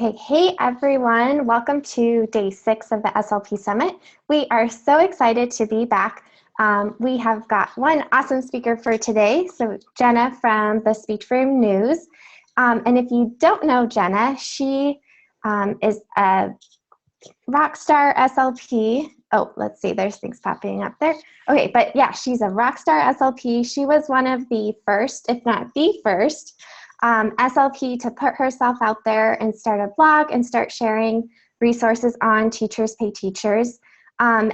Okay, hey everyone, welcome to day 6 of the SLP Summit. We are so excited to be back. We have got one awesome speaker for today, so Jenna from the Speech Room News. And if you don't know Jenna, she is a rock star SLP. Oh, let's see, there's things popping up there. Okay, but yeah, she's a rock star SLP. She was one of the first, if not the first, SLP to put herself out there and start a blog and start sharing resources on Teachers Pay Teachers. And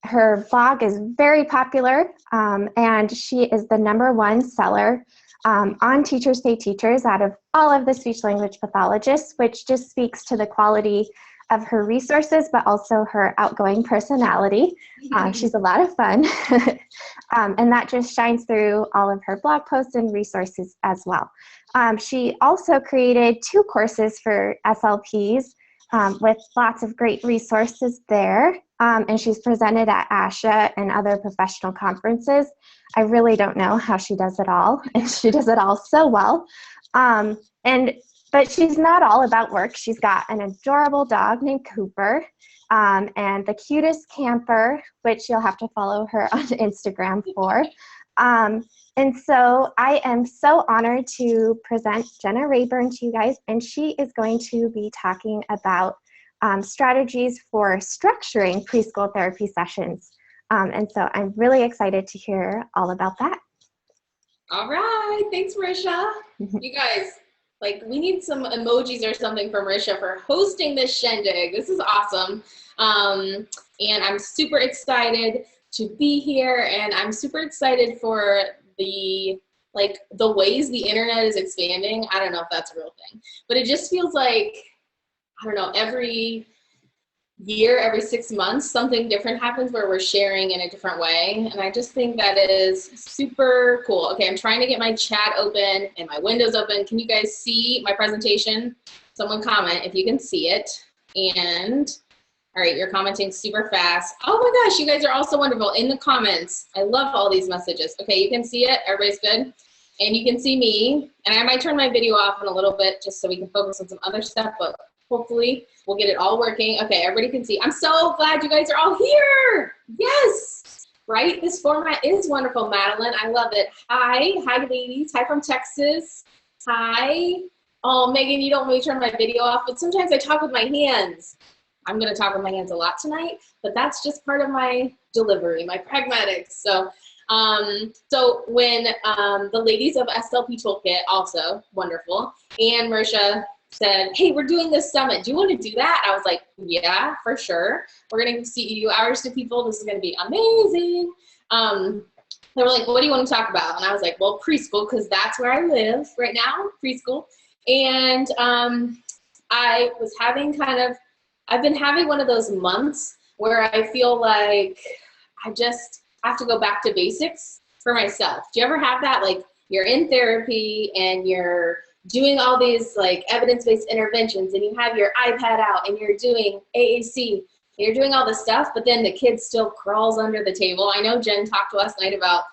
her blog is very popular, and she is the #1 seller on Teachers Pay Teachers out of all of the speech language pathologists, which just speaks to the quality of her resources, but also her outgoing personality. She's a lot of fun. And that just shines through all of her blog posts and resources as well. She also created 2 courses for SLPs with lots of great resources there. And she's presented at ASHA and other professional conferences. I really don't know how she does it all, and she does it all so well. But she's not all about work. She's got an adorable dog named Cooper, and the cutest camper, which you'll have to follow her on Instagram for. And so I am so honored to present Jenna Rayburn to you guys, and she is going to be talking about strategies for structuring preschool therapy sessions. And so I'm really excited to hear all about that. All right, thanks, Marisha. You guys, we need some emojis or something for Marisha for hosting this shindig. This is awesome. And I'm super excited to be here, and I'm super excited for the ways the internet is expanding. I don't know if that's a real thing, but it just feels like, I don't know, every year, every 6 months, something different happens where we're sharing in a different way. And I just think that is super cool. Okay, I'm trying to get my chat open and my windows open. Can you guys see my presentation? Someone comment if you can see it. And all right, you're commenting super fast. Oh my gosh, you guys are all so wonderful in the comments. I love all these messages. Okay, you can see it, everybody's good. And you can see me, and I might turn my video off in a little bit just so we can focus on some other stuff, but hopefully we'll get it all working. Okay, everybody can see. I'm so glad you guys are all here. Yes, right? This format is wonderful, Madeline. I love it. Hi ladies. Hi from Texas. Hi. Oh, Megan, you don't want me to turn my video off, but sometimes I talk with my hands. I'm gonna talk with my hands a lot tonight, but that's just part of my delivery, my pragmatics. So when the ladies of SLP Toolkit, also wonderful, and Marisha said, hey, we're doing this summit. Do you want to do that? I was like, yeah, for sure. We're going to see hours to people. This is going to be amazing. They were like, what do you want to talk about? And I was like, well, preschool, because that's where I live right now, preschool. And I was having I've been having one of those months where I feel like I just have to go back to basics for myself. Do you ever have that? Like, you're in therapy and you're doing all these evidence-based interventions, and you have your iPad out and you're doing AAC and you're doing all this stuff, but then the kid still crawls under the table. I know Jen talked last night about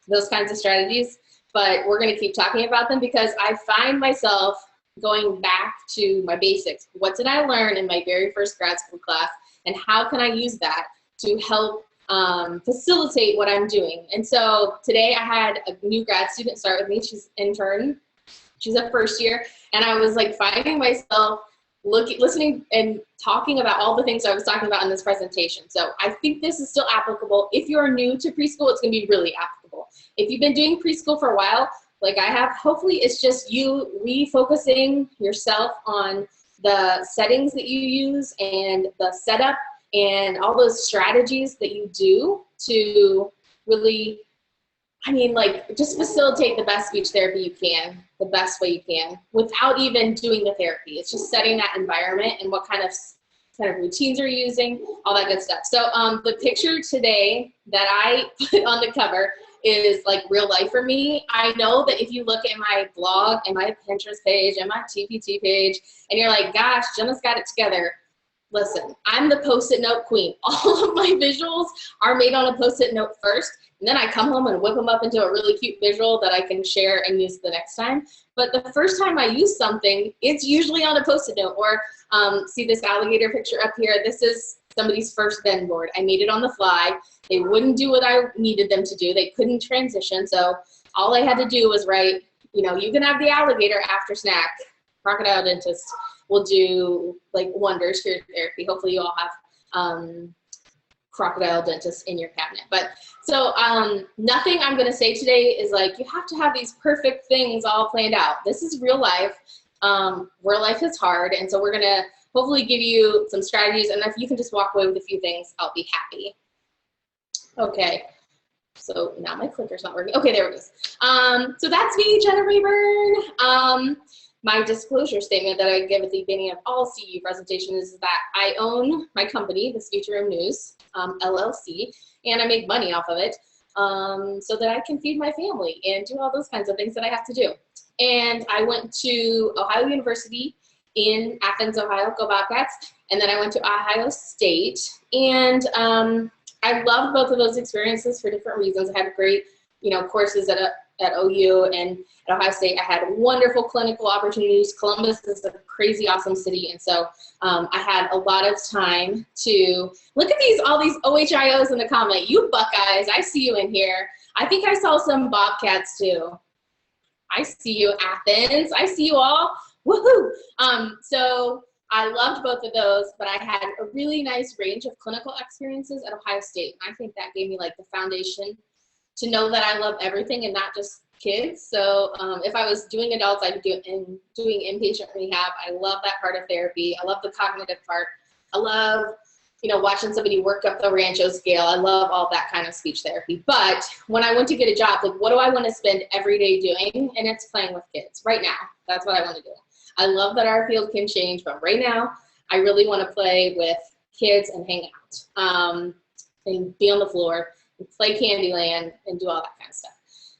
those kinds of strategies, but we're going to keep talking about them because I find myself going back to my basics. What did I learn in my very first grad school class, and how can I use that to help facilitate what I'm doing? And so today I had a new grad student start with me. She's an intern. She's a first year, and I was finding myself listening and talking about all the things I was talking about in this presentation. So I think this is still applicable. If you're new to preschool, it's gonna be really applicable. If you've been doing preschool for a while, like I have, hopefully it's just you refocusing yourself on the settings that you use and the setup and all those strategies that you do to really, just facilitate the best speech therapy you can, the best way you can, without even doing the therapy. It's just setting that environment and what kind of routines you're using, all that good stuff. So the picture today that I put on the cover is real life for me. I know that if you look at my blog and my Pinterest page and my TPT page, and you're like, gosh, Jenna's got it together. listen, I'm the Post-it note queen. All of my visuals are made on a Post-it note first, and then I come home and whip them up into a really cute visual that I can share and use the next time. But the first time I use something, it's usually on a Post-it note. Or see this alligator picture up here? This is somebody's first bend board. I made it on the fly. They wouldn't do what I needed them to do. They couldn't transition, so all I had to do was write, you know, you can have the alligator after snack. Crocodile dentist will do like wonders for your therapy. Hopefully you all have crocodile dentist in your cabinet. But so nothing I'm gonna say today is like, you have to have these perfect things all planned out. This is real life. Real life is hard. And so we're gonna hopefully give you some strategies. And if you can just walk away with a few things, I'll be happy. Okay. So now my clicker's not working. Okay, there it is. So that's me, Jenna Rayburn. My disclosure statement that I give at the beginning of all CU presentations is that I own my company, the Speech Room News, LLC, and I make money off of it so that I can feed my family and do all those kinds of things that I have to do. And I went to Ohio University in Athens, Ohio, go Bobcats, and then I went to Ohio State. And I loved both of those experiences for different reasons. I had great, you know, courses at OU, and at Ohio State I had wonderful clinical opportunities. Columbus is a crazy awesome city, and so I had a lot of time to look at all these OHIOs in the comment. You Buckeyes, I see you in here. I think I saw some Bobcats too. I see you, Athens. I see you all. Woohoo! So I loved both of those, but I had a really nice range of clinical experiences at Ohio State. I think that gave me like the foundation to know that I love everything and not just kids. So if I was doing adults, I'd be doing inpatient rehab. I love that part of therapy. I love the cognitive part. I love, you know, watching somebody work up the Rancho scale. I love all that kind of speech therapy. But when I went to get a job, like, what do I want to spend every day doing? And it's playing with kids right now. That's what I want to do. I love that our field can change, but right now I really want to play with kids and hang out and be on the floor and play Candyland and do all that kind of stuff.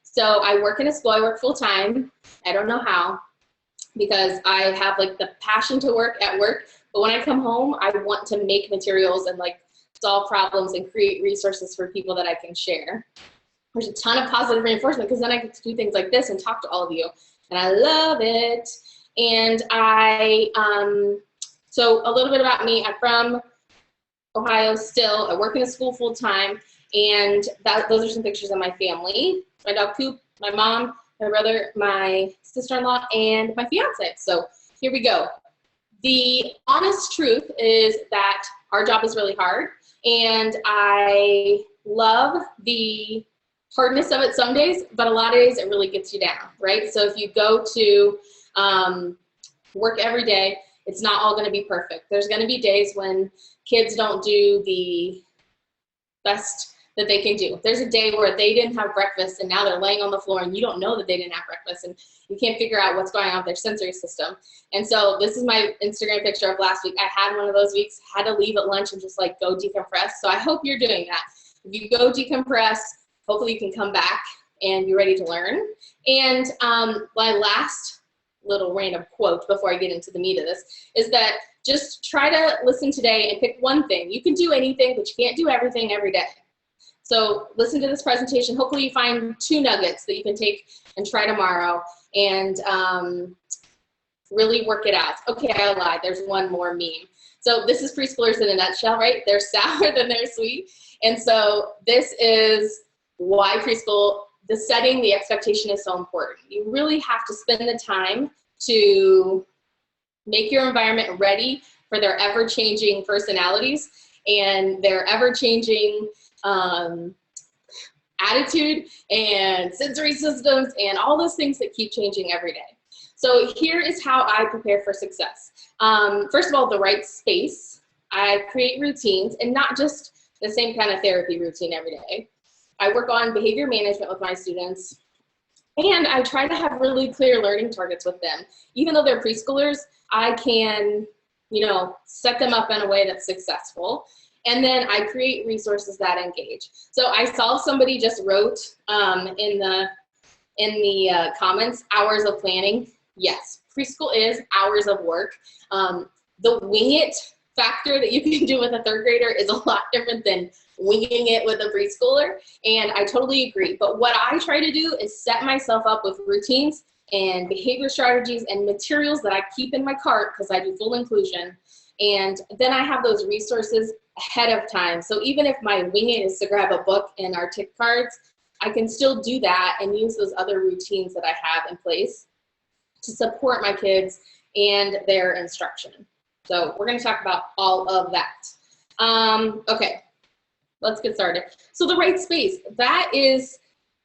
So I work in a school. I work full time. I don't know how, because I have like the passion to work at work, but when I come home, I want to make materials and like solve problems and create resources for people that I can share. There's a ton of positive reinforcement because then I get to do things like this and talk to all of you, and I love it. And so a little bit about me. I'm from Ohio still. I work in a school full time, and those are some pictures of my family. My dog Coop, my mom, my brother, my sister-in-law, and my fiance. So here we go. The honest truth is that our job is really hard, and I love the hardness of it some days, but a lot of days it really gets you down, right? So if you go to work every day, it's not all going to be perfect. There's going to be days when kids don't do the best that they can do. There's a day where they didn't have breakfast and now they're laying on the floor and you don't know that they didn't have breakfast and you can't figure out what's going on with their sensory system. And so this is my Instagram picture of last week. I had one of those weeks, had to leave at lunch and just like go decompress. So I hope you're doing that. If you go decompress, hopefully you can come back and be ready to learn. And my last little random quote before I get into the meat of this is that just try to listen today and pick one thing. You can do anything, but you can't do everything every day. So listen to this presentation. Hopefully you find 2 nuggets that you can take and try tomorrow and really work it out. Okay, I lied. There's one more meme. So this is preschoolers in a nutshell, right? They're sour than they're sweet. And so this is why preschool, the setting, the expectation is so important. You really have to spend the time to make your environment ready for their ever-changing personalities and their ever-changing attitude and sensory systems and all those things that keep changing every day. So here is how I prepare for success. First of all, the right space. I create routines, and not just the same kind of therapy routine every day. I work on behavior management with my students, and I try to have really clear learning targets with them. Even though they're preschoolers, I can, you know, set them up in a way that's successful. And then I create resources that engage. So I saw somebody just wrote in the comments, hours of planning. Yes, preschool is hours of work. The wing it factor that you can do with a third grader is a lot different than winging it with a preschooler, and I totally agree. But what I try to do is set myself up with routines and behavior strategies and materials that I keep in my cart because I do full inclusion, and then I have those resources ahead of time. So even if my wing it is to grab a book and our tick cards, I can still do that and use those other routines that I have in place to support my kids and their instruction. So we're going to talk about all of that. Okay, let's get started. So the right space, that is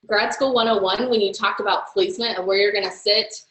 Grad School 101 when you talked about placement of where you're going to sit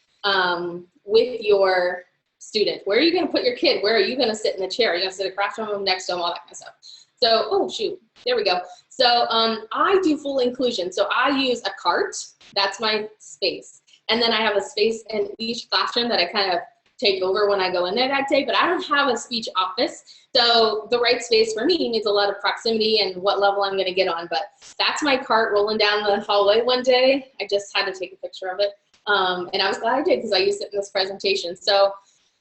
with your student. Where are you going to put your kid? Where are you going to sit in the chair? Are you going to sit across from them, next to them, all that kind of stuff. So, oh shoot, there we go. So I do full inclusion. So I use a cart, that's my space. And then I have a space in each classroom that I kind of take over when I go in there that day, but I don't have a speech office. So the right space for me needs a lot of proximity and what level I'm gonna get on, but that's my cart rolling down the hallway one day. I just had to take a picture of it. And I was glad I did because I used it in this presentation. So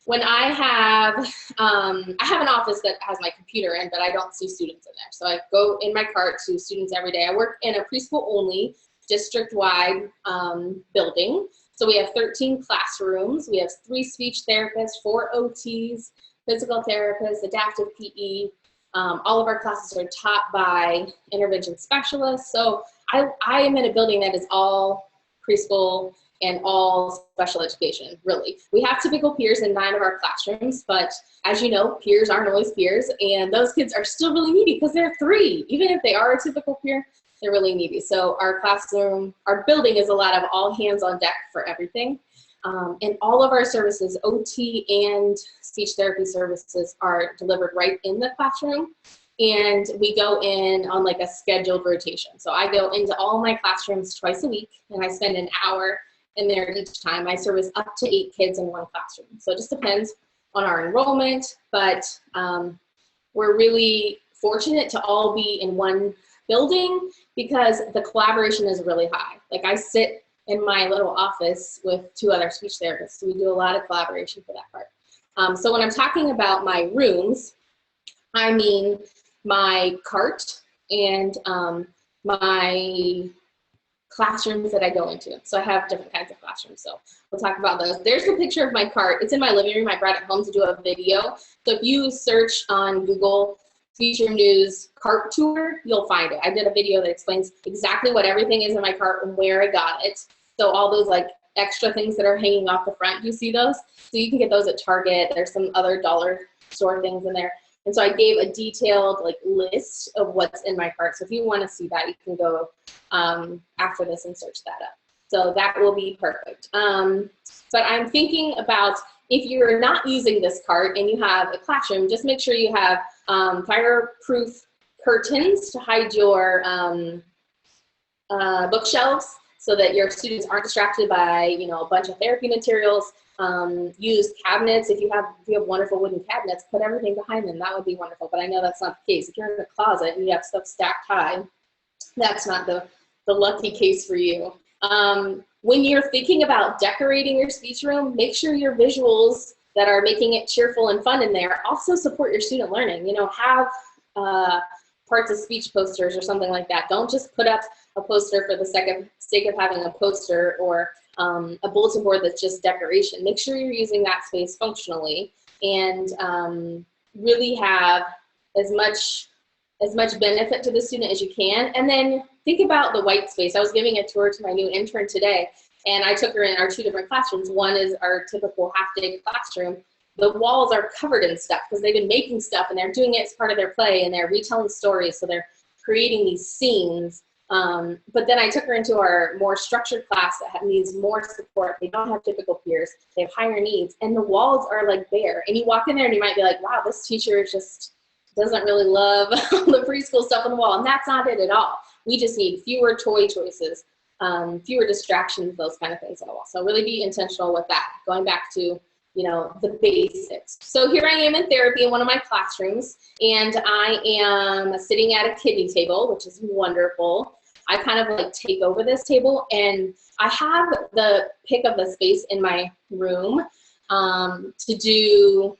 when I have an office that has my computer in, but I don't see students in there. So I go in my cart to students every day. I work in a preschool only district-wide building. So we have 13 classrooms. We have 3 speech therapists, 4 OTs, physical therapists, adaptive PE. All of our classes are taught by intervention specialists. So I am in a building that is all preschool and all special education, really. We have typical peers in 9 of our classrooms, but as you know, peers aren't always peers, and those kids are still really needy because they're 3. Even if they are a typical peer, they're really needy. So our classroom, our building is a lot of all hands on deck for everything. And all of our services, OT and speech therapy services, are delivered right in the classroom. And we go in on like a scheduled rotation. So I go into all my classrooms twice a week, and I spend an hour in there each time. I service up to 8 kids in one classroom. So it just depends on our enrollment, but we're really fortunate to all be in one building because the collaboration is really high. Like I sit in my little office with 2 other speech therapists, so we do a lot of collaboration for that part. So when I'm talking about my rooms, I mean my cart and my classrooms that I go into. So I have different kinds of classrooms, so we'll talk about those. There's a picture of my cart. It's in my living room. I brought it home to do a video. So if you search on Google Future News cart tour, you'll find it. I did a video that explains exactly what everything is in my cart and where I got it. So all those like extra things that are hanging off the front, you see those? So you can get those at Target. There's some other dollar store things in there. And so I gave a detailed like list of what's in my cart. So if you want to see that, you can go after this and search that up. So that will be perfect. But I'm thinking about if you're not using this cart and you have a classroom, just make sure you have fireproof curtains to hide your bookshelves so that your students aren't distracted by, you know, a bunch of therapy materials. Use cabinets. If you have wonderful wooden cabinets, put everything behind them. That would be wonderful. But I know that's not the case. If you're in a closet and you have stuff stacked high, that's not the lucky case for you. When you're thinking about decorating your speech room, make sure your visuals that are making it cheerful and fun in there also support your student learning. You know, have parts of speech posters or something like that. Don't just put up a poster for the sake of having a poster or a bulletin board that's just decoration. Make sure you're using that space functionally and really have as much benefit to the student as you can. And then think about the white space. I was giving a tour to my new intern today, and I took her in our 2 different classrooms. One is our typical half-day classroom. The walls are covered in stuff because they've been making stuff and they're doing it as part of their play and they're retelling stories. So they're creating these scenes. But then I took her into our more structured class that needs more support. They don't have typical peers. They have higher needs. And the walls are like bare. And you walk in there and you might be like, wow, this teacher just doesn't really love the preschool stuff on the wall. And that's not it at all. We just need fewer toy choices, fewer distractions, those kind of things on the wall. So really be intentional with that. Going back to, you know, the basics. So here I am in therapy in one of my classrooms, and I am sitting at a kiddie table, which is wonderful. I kind of like take over this table, and I have the pick of the space in my room to do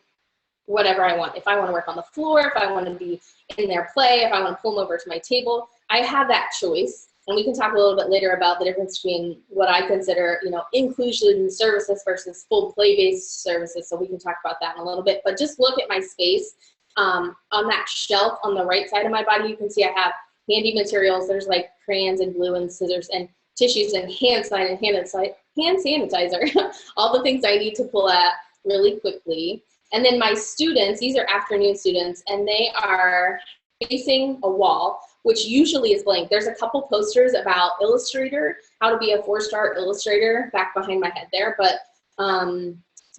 whatever I want. If I want to work on the floor, if I want to be in their play, if I want to pull them over to my table, I have that choice. And we can talk a little bit later about the difference between what I consider, you know, inclusion services versus full play-based services. So we can talk about that in a little bit. But just look at my space. On that shelf on the right side of my body, you can see I have handy materials. There's like crayons and glue and scissors and tissues and hand sanitizer, all the things I need to pull at really quickly. And then my students, these are afternoon students, and they are facing a wall, which usually is blank. There's a couple posters about Illustrator, how to be a 4-star illustrator back behind my head there, but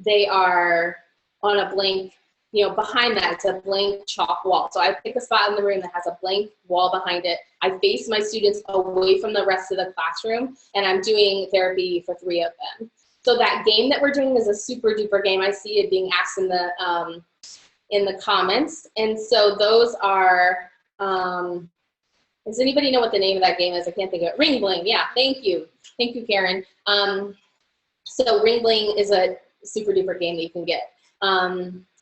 they are on a blank, you know, behind that, it's a blank chalk wall. So I pick a spot in the room that has a blank wall behind it. I face my students away from the rest of the classroom, and I'm doing therapy for 3 of them. So that game that we're doing is a super duper game. I see it being asked in the comments. And so those are, does anybody know what the name of that game is? I can't think of it. Ring Bling, yeah, thank you. Thank you, Karen. So Ring Bling is a super duper game that you can get.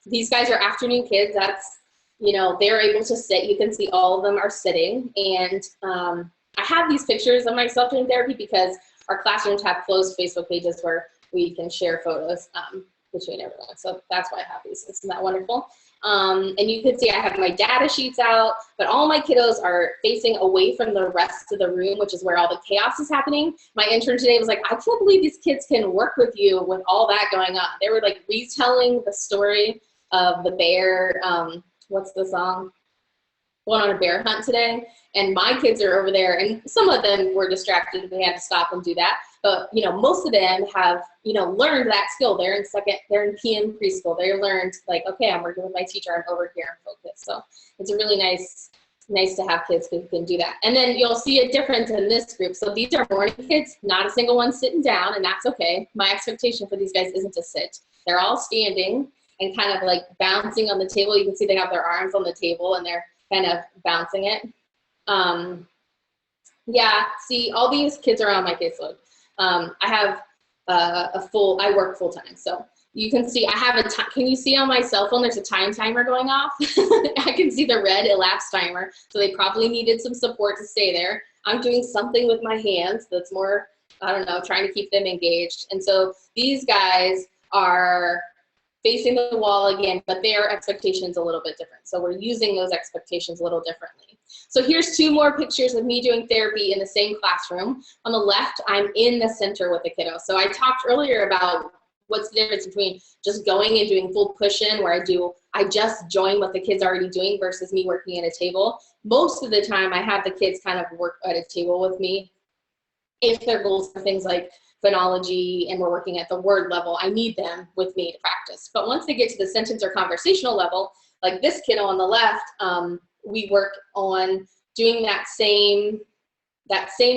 These guys are afternoon kids. That's, you know, they're able to sit. You can see all of them are sitting. And I have these pictures of myself doing therapy because our classrooms have closed Facebook pages where we can share photos between everyone. So that's why I have these. Isn't that wonderful? And you can see I have my data sheets out, but all my kiddos are facing away from the rest of the room, which is where all the chaos is happening. My intern today was like, I can't believe these kids can work with you with all that going on. They were like retelling the story of the bear, what's the song? Going on a bear hunt today. And my kids are over there, and some of them were distracted. They had to stop and do that. But, you know, most of them have, you know, learned that skill. They're in PM preschool. They learned like, okay, I'm working with my teacher. I'm over here and focused. So it's a really nice to have kids who can do that. And then you'll see a difference in this group. So these are morning kids, not a single one sitting down, and that's okay. My expectation for these guys isn't to sit. They're all standing and kind of like bouncing on the table. You can see they have their arms on the table and they're kind of bouncing it. Yeah, see, all these kids are on my caseload. I have I work full time. So you can see I have a time. Can you see on my cell phone, there's a time timer going off? I can see the red elapsed timer. So they probably needed some support to stay there. I'm doing something with my hands that's more, I don't know, trying to keep them engaged. And so these guys are facing the wall again, but their expectations a little bit different. So we're using those expectations a little differently. So here's 2 more pictures of me doing therapy in the same classroom. On the left, I'm in the center with the kiddo. So I talked earlier about what's the difference between just going and doing full push-in where I just join what the kid's already doing versus me working at a table. Most of the time I have the kids kind of work at a table with me. If their goals are things like phonology and we're working at the word level, I need them with me to practice. But once they get to the sentence or conversational level, like this kiddo on the left, we work on doing that same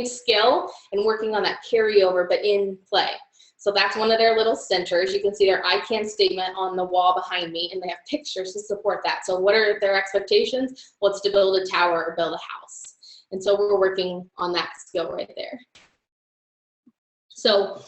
skill and working on that carryover, but in play. So that's one of their little centers. You can see their I can statement on the wall behind me, and they have pictures to support that. So what are their expectations? Well, it's to build a tower or build a house. And so we're working on that skill right there. So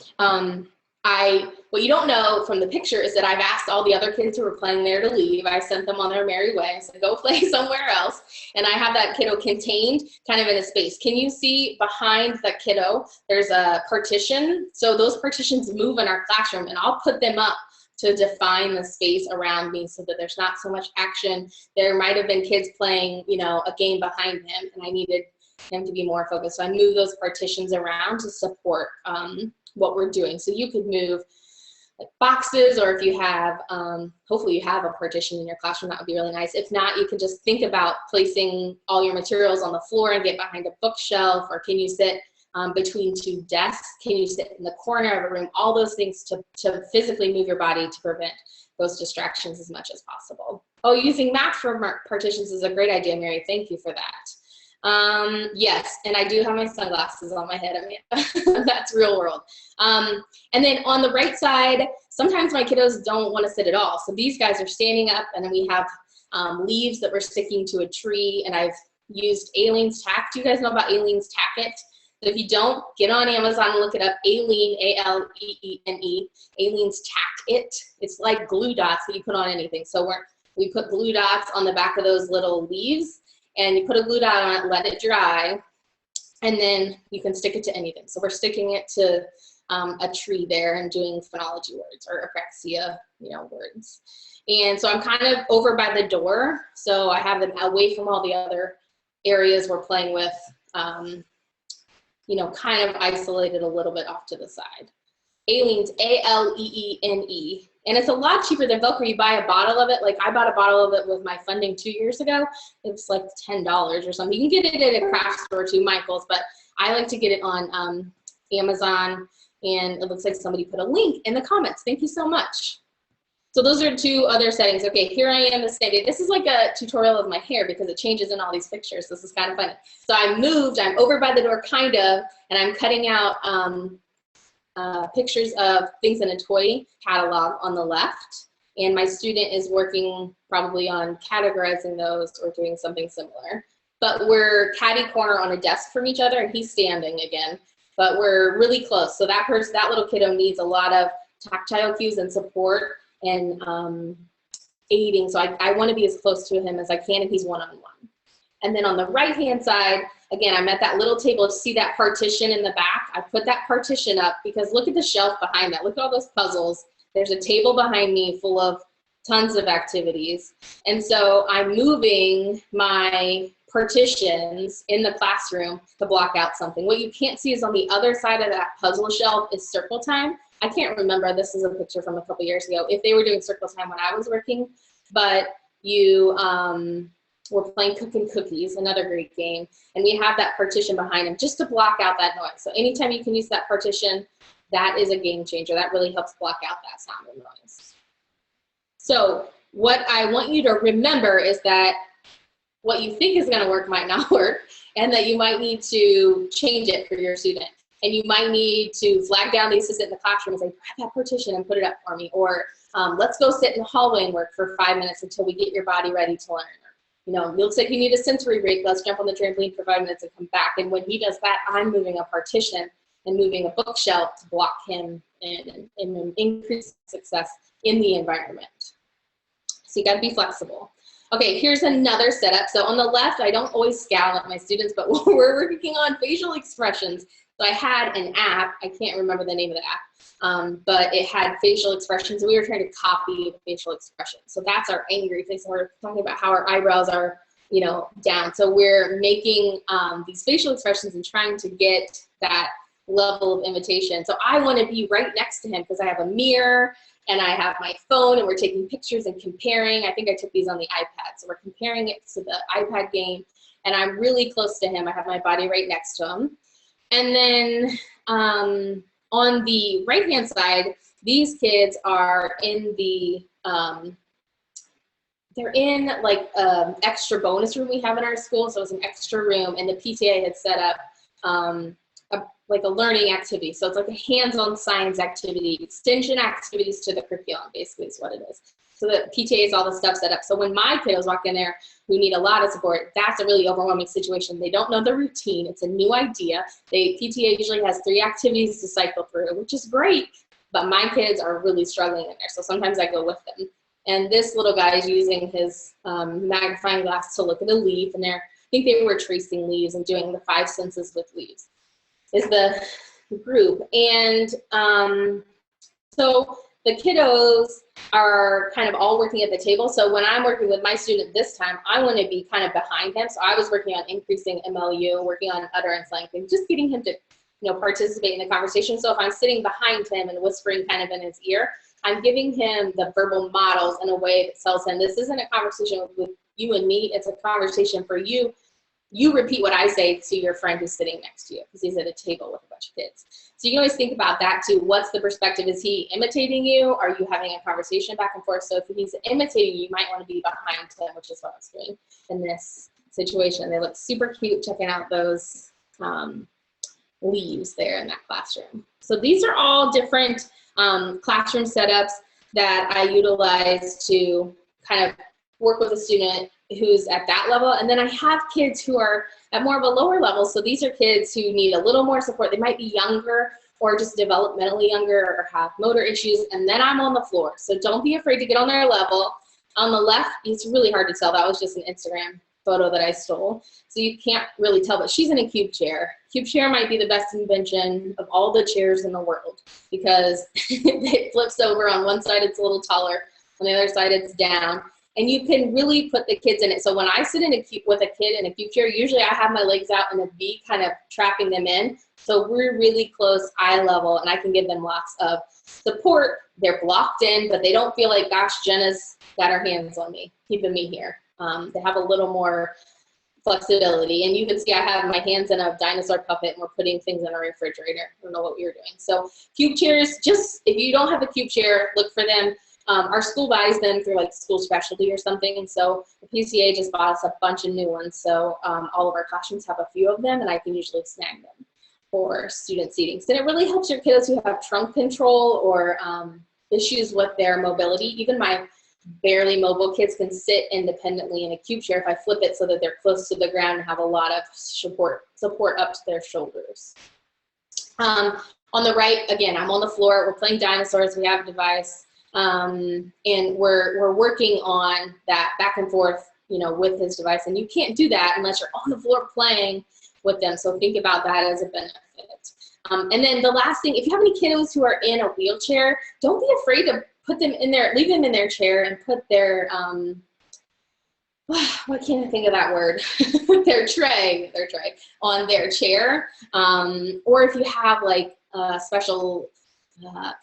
what you don't know from the picture is that I've asked all the other kids who were playing there to leave. I sent them on their merry way. I said, go play somewhere else. And I have that kiddo contained kind of in a space. Can you see behind that kiddo, there's a partition. So those partitions move in our classroom, and I'll put them up to define the space around me so that there's not so much action. There might have been kids playing, you know, a game behind him, and I needed him to be more focused. So I move those partitions around to support what we're doing. So you could move like boxes, or if you have, hopefully you have a partition in your classroom, that would be really nice. If not, you can just think about placing all your materials on the floor and get behind a bookshelf, or can you sit between 2 desks? Can you sit in the corner of a room? All those things to physically move your body to prevent those distractions as much as possible. Oh, using math for partitions is a great idea, Mary. Thank you for that. Yes, and I do have my sunglasses on my head. I mean, that's real world. And then on the right side, sometimes my kiddos don't want to sit at all. So these guys are standing up, and then we have leaves that we're sticking to a tree, and I've used Aleene's Tack. Do you guys know about Aleene's Tack It? So if you don't, get on Amazon and look it up. Aleene, A-L-E-E-N-E, Aleene's Tack It. It's like glue dots that you put on anything. So We put glue dots on the back of those little leaves, and you put a glue dot on it, let it dry, and then you can stick it to anything. So we're sticking it to a tree there and doing phonology words or apraxia, words. And so I'm kind of over by the door, so I have them away from all the other areas we're playing with, kind of isolated a little bit off to the side. Alene's, A-L-E-E-N-E. And it's a lot cheaper than Velcro. You buy a bottle of it. Like I bought a bottle of it with my funding 2 years ago. It was like $10 or something. You can get it at a craft store too, Michael's, but I like to get it on Amazon, and it looks like somebody put a link in the comments. Thank you so much. So those are 2 other settings. Okay, here I am the same day. This is like a tutorial of my hair because it changes in all these pictures. This is kind of funny. So I moved, I'm over by the door kind of, and I'm cutting out pictures of things in a toy catalog on the left. And my student is working probably on categorizing those or doing something similar. But we're catty corner on a desk from each other, and he's standing again. But we're really close. So that little kiddo needs a lot of tactile cues and support and aiding. So I want to be as close to him as I can if he's one-on-one. And then on the right-hand side, again, I'm at that little table. See that partition in the back? I put that partition up because look at the shelf behind that. Look at all those puzzles. There's a table behind me full of tons of activities. And so I'm moving my partitions in the classroom to block out something. What you can't see is on the other side of that puzzle shelf is circle time. I can't remember, this is a picture from a couple years ago, if they were doing circle time when I was working, but you were playing Cooking Cookies, another great game, and we have that partition behind them just to block out that noise. So anytime you can use that partition, that is a game changer. That really helps block out that sound and noise. So what I want you to remember is that what you think is gonna work might not work, and that you might need to change it for your student. And you might need to flag down the assistant in the classroom and say, grab that partition and put it up for me. Or let's go sit in the hallway and work for 5 minutes until we get your body ready to learn. It looks like you need a sensory break. Let's jump on the trampoline for 5 minutes and come back. And when he does that, I'm moving a partition and moving a bookshelf to block him and increase success in the environment. So you gotta be flexible. Okay, here's another setup. So on the left, I don't always scowl at my students, but we're working on facial expressions. So I had an app, I can't remember the name of the app, but it had facial expressions, and we were trying to copy the facial expressions. So that's our angry face, and we're talking about how our eyebrows are, down. So we're making these facial expressions and trying to get that level of imitation. So I want to be right next to him because I have a mirror and I have my phone, and we're taking pictures and comparing. I think I took these on the iPad. So we're comparing it to the iPad game, and I'm really close to him. I have my body right next to him. And then on the right-hand side, these kids are in the, they're in like extra bonus room we have in our school. So it's an extra room, and the PTA had set up like a learning activity. So it's like a hands-on science activity, extension activities to the curriculum, basically is what it is. So the PTA is all the stuff set up. So when my kiddos walk in there who need a lot of support, that's a really overwhelming situation. They don't know the routine. It's a new idea. PTA usually has 3 activities to cycle through, which is great, but my kids are really struggling in there. So sometimes I go with them. And this little guy is using his magnifying glass to look at a leaf, and I think they were tracing leaves and doing the 5 senses with leaves is the group. And so the kiddos are kind of all working at the table. So when I'm working with my student this time, I want to be kind of behind him. So I was working on increasing MLU, working on utterance length, and just getting him to participate in the conversation. So if I'm sitting behind him and whispering kind of in his ear, I'm giving him the verbal models in a way that tells him this isn't a conversation with you and me, it's a conversation for you. You repeat what I say to your friend who's sitting next to you because he's at a table with a bunch of kids. So you can always think about that too. What's the perspective? Is he imitating you? Are you having a conversation back and forth? So if he's imitating you, you might want to be behind him, which is what I was doing in this situation. They look super cute checking out those leaves there in that classroom. So these are all different classroom setups that I utilize to kind of work with a student who's at that level. And then I have kids who are at more of a lower level. So these are kids who need a little more support. They might be younger or just developmentally younger or have motor issues. And then I'm on the floor. So don't be afraid to get on their level. On the left, it's really hard to tell. That was just an Instagram photo that I stole. So you can't really tell, but she's in a cube chair. Cube chair might be the best invention of all the chairs in the world because it flips over. On one side, it's a little taller. On the other side, it's down. And you can really put the kids in it. So when I sit in a cube with a kid in a cube chair, usually I have my legs out in a V, kind of trapping them in. So we're really close eye level, and I can give them lots of support. They're blocked in, but they don't feel like, gosh, Jenna's got her hands on me, keeping me here. They have a little more flexibility. And you can see I have my hands in a dinosaur puppet, and we're putting things in a refrigerator. I don't know what we were doing. So cube chairs, just if you don't have a cube chair, look for them. Our school buys them through like school specialty or something, and so the PCA just bought us a bunch of new ones. So all of our classrooms have a few of them, and I can usually snag them for student seating. So it really helps your kiddos who have trunk control or issues with their mobility. Even my barely mobile kids can sit independently in a cube chair if I flip it so that they're close to the ground and have a lot of support up to their shoulders. On the right, again, I'm on the floor. We're playing dinosaurs. We have a device. And we're working on that back and forth, you know, with his device. And you can't do that unless you're on the floor playing with them. So think about that as a benefit. And then the last thing, if you have any kiddos who are in a wheelchair, don't be afraid to put them in there, leave them in their chair and put their, what can't I think of that word? their tray on their chair. Or if you have like special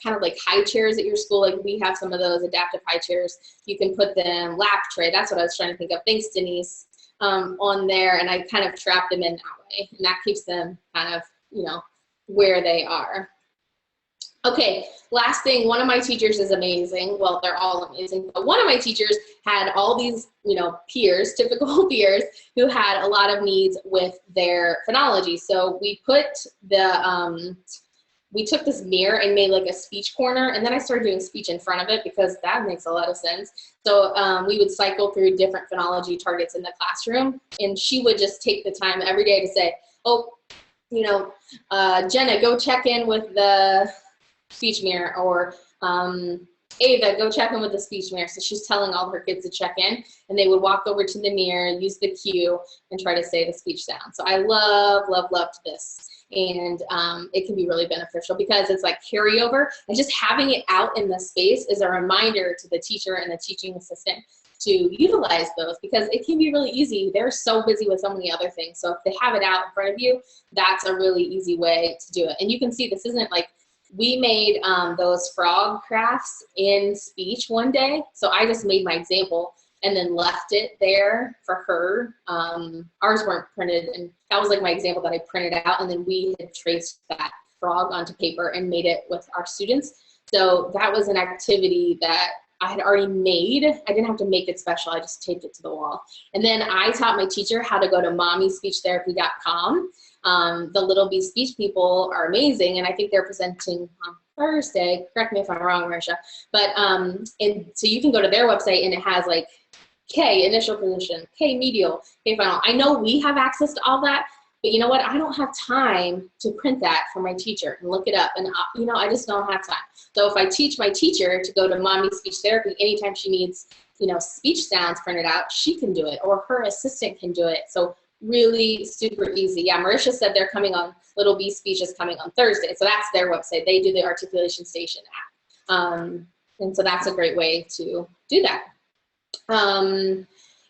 kind of like high chairs at your school, like we have some of those adaptive high chairs, you can put them lap tray. That's what I was trying to think of. Thanks, Denise. On there, and I kind of trap them in that way, and that keeps them kind of, you know, where they are. Okay, last thing, one of my teachers is amazing. Well, they're all amazing, but one of my teachers had all these, you know, peers, typical peers, who had a lot of needs with their phonology. So we put the, we took this mirror and made like a speech corner, and then I started doing speech in front of it because that makes a lot of sense. So we would cycle through different phonology targets in the classroom, and she would just take the time every day to say, oh, you know, Jenna, go check in with the speech mirror, or Ava, go check in with the speech mirror. So she's telling all her kids to check in, and they would walk over to the mirror, use the cue, and try to say the speech sound. So I loved this. And it can be really beneficial because it's like carryover, and just having it out in the space is a reminder to the teacher and the teaching assistant to utilize those, because it can be really easy. They're so busy with so many other things. So if they have it out in front of you, that's a really easy way to do it. And you can see this isn't like, we made those frog crafts in speech one day. So I just made my example and then left it there for her. Ours weren't printed, and that was like my example that I printed out, and then we had traced that frog onto paper and made it with our students. So that was an activity that I had already made. I didn't have to make it special, I just taped it to the wall. And then I taught my teacher how to go to mommyspeechtherapy.com. The Little B speech people are amazing, and I think they're presenting on Thursday. Correct me if I'm wrong, Marisha. But and so you can go to their website, and it has like K, initial position, K, medial, K, final. I know we have access to all that, but you know what? I don't have time to print that for my teacher and look it up. And you know, I just don't have time. So if I teach my teacher to go to Mommy Speech Therapy anytime she needs, you know, speech sounds printed out, she can do it, or her assistant can do it. So really super easy. Yeah, Marisha said they're coming on, Little B Speech is coming on Thursday. So that's their website. They do the Articulation Station app. And so that's a great way to do that.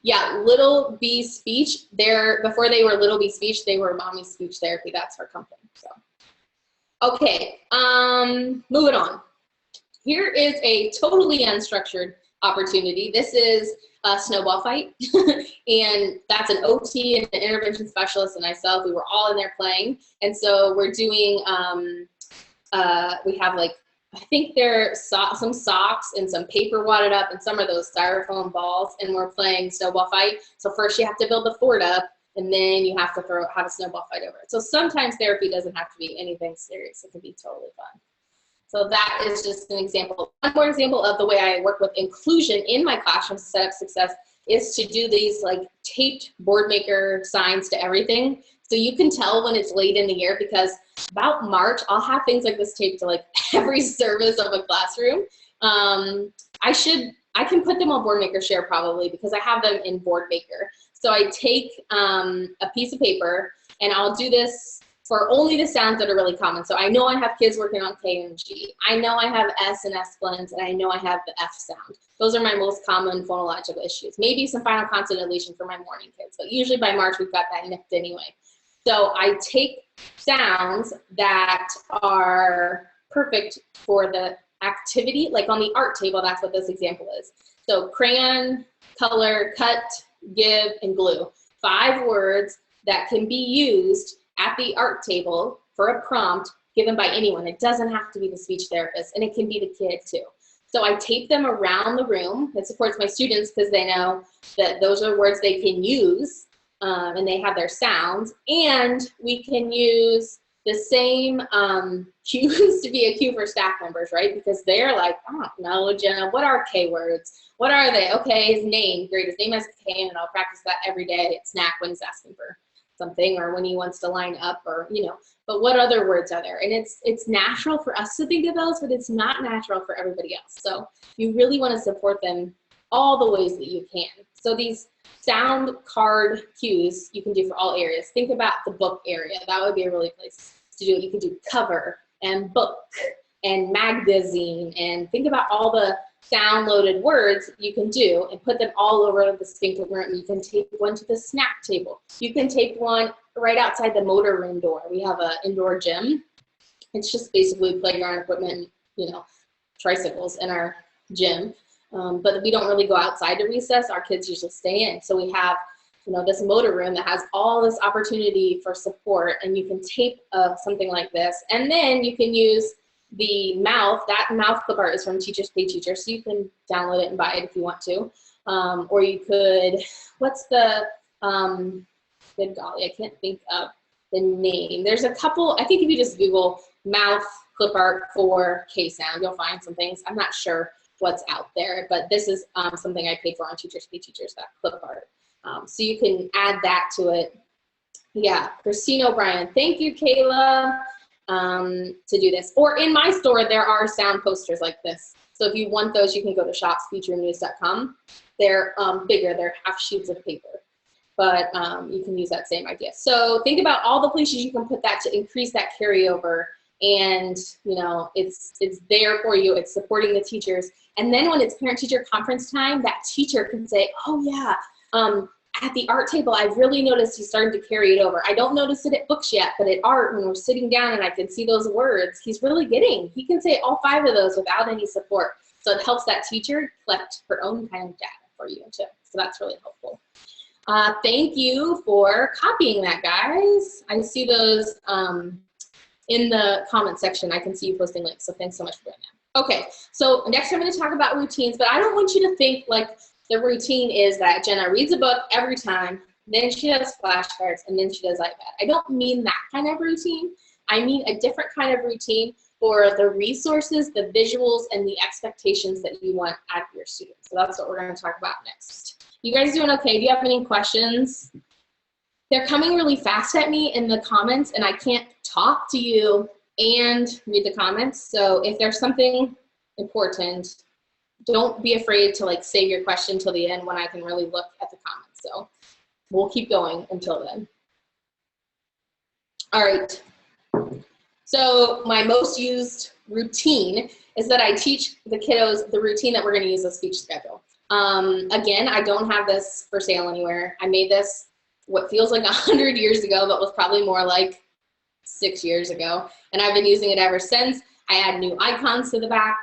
Yeah, Little B Speech, before they were Little B Speech, they were Mommy Speech Therapy. That's her company. So, okay, moving on. Here is a totally unstructured opportunity. This is a snowball fight, and that's an OT and an intervention specialist and myself. We were all in there playing, and so we're doing, we have like, I think there's some socks and some paper wadded up and some of those styrofoam balls, and we're playing snowball fight. So first you have to build the fort up, and then you have to have a snowball fight over it. So sometimes therapy doesn't have to be anything serious. It can be totally fun. So that is just an example. One more example of the way I work with inclusion in my classroom to set up success is to do these like taped board maker signs to everything. So you can tell when it's late in the year, because about March, I'll have things like this taped to like every service of a classroom. I should I can put them on Board Maker Share probably because I have them in Board Maker. So I take a piece of paper and I'll do this for only the sounds that are really common. So I know I have kids working on K and G. I know I have S and S blends, and I know I have the F sound. Those are my most common phonological issues. Maybe some final consonant deletion for my morning kids, but usually by March we've got that nipped anyway. So I take sounds that are perfect for the activity, like on the art table, that's what this example is. So crayon, color, cut, give, and glue. 5 words that can be used at the art table for a prompt given by anyone. It doesn't have to be the speech therapist, and it can be the kid too. So I tape them around the room. It supports my students because they know that those are words they can use, and they have their sounds. And we can use the same cues to be a cue for staff members, right? Because they're like, oh, no, Jenna, what are K words? What are they? Okay, his name, great, his name has a K, and I'll practice that every day at snack when he's asking for something or when he wants to line up, or, you know, but what other words are there? And it's natural for us to think of those, but it's not natural for everybody else. So you really want to support them all the ways that you can. So these sound card cues you can do for all areas. Think about the book area. That would be a really place to do it. You can do cover and book and magazine, and think about all the sound loaded words you can do and put them all over the sphincter room. You can tape one to the snack table. You can tape one right outside the motor room door. We have an indoor gym. It's just basically playground equipment, you know, tricycles in our gym. But we don't really go outside to recess. Our kids usually stay in. So we have, you know, this motor room that has all this opportunity for support, and you can tape something like this. And then you can use the mouth. That mouth clip art is from Teachers Pay Teachers, so you can download it and buy it if you want to. Or you could, what's the, good golly, I can't think of the name. There's a couple, I think if you just Google mouth clip art for K sound, you'll find some things. I'm not sure what's out there, but this is something I paid for on Teachers Pay Teachers, that clip art. So you can add that to it. Yeah, Christine O'Brien, thank you, Kayla, to do this. Or in my store, there are sound posters like this. So if you want those, you can go to shopspeechroomnews.com. They're bigger, they're half sheets of paper, but you can use that same idea. So think about all the places you can put that to increase that carryover, and you know, it's there for you, it's supporting the teachers. And then when it's parent-teacher conference time, that teacher can say, oh yeah, at the art table, I've really noticed he's starting to carry it over. I don't notice it at books yet, but at art, when we're sitting down and I can see those words, he's really getting, he can say all 5 of those without any support. So it helps that teacher collect her own kind of data for you too. So that's really helpful. Thank you for copying that, guys. I see those in the comment section. I can see you posting links, so thanks so much for doing that. Okay, so next I'm going to talk about routines, but I don't want you to think like the routine is that Jenna reads a book every time, then she does flashcards, and then she does iPad. I don't mean that kind of routine. I mean a different kind of routine for the resources, the visuals, and the expectations that you want out of your students. So that's what we're going to talk about next. You guys doing okay? Do you have any questions? They're coming really fast at me in the comments, and I can't talk to you and read the comments. So if there's something important, don't be afraid to like save your question till the end when I can really look at the comments. So we'll keep going until then. All right. So my most used routine is that I teach the kiddos the routine that we're going to use a speech schedule. Again, I don't have this for sale anywhere. I made this what feels like 100 years ago, but was probably more like 6 years ago. And I've been using it ever since. I add new icons to the back.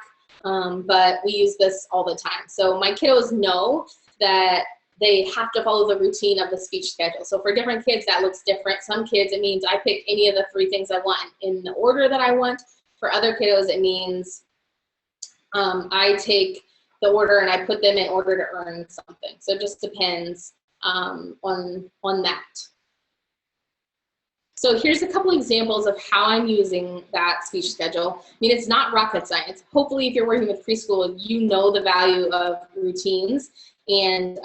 But we use this all the time. So my kiddos know that they have to follow the routine of the speech schedule. So for different kids, that looks different. Some kids, it means I pick any of the 3 things I want in the order that I want. For other kiddos, it means I take the order and I put them in order to earn something. So it just depends on that. So here's a couple examples of how I'm using that speech schedule. I mean, it's not rocket science. Hopefully, if you're working with preschool, you know the value of routines and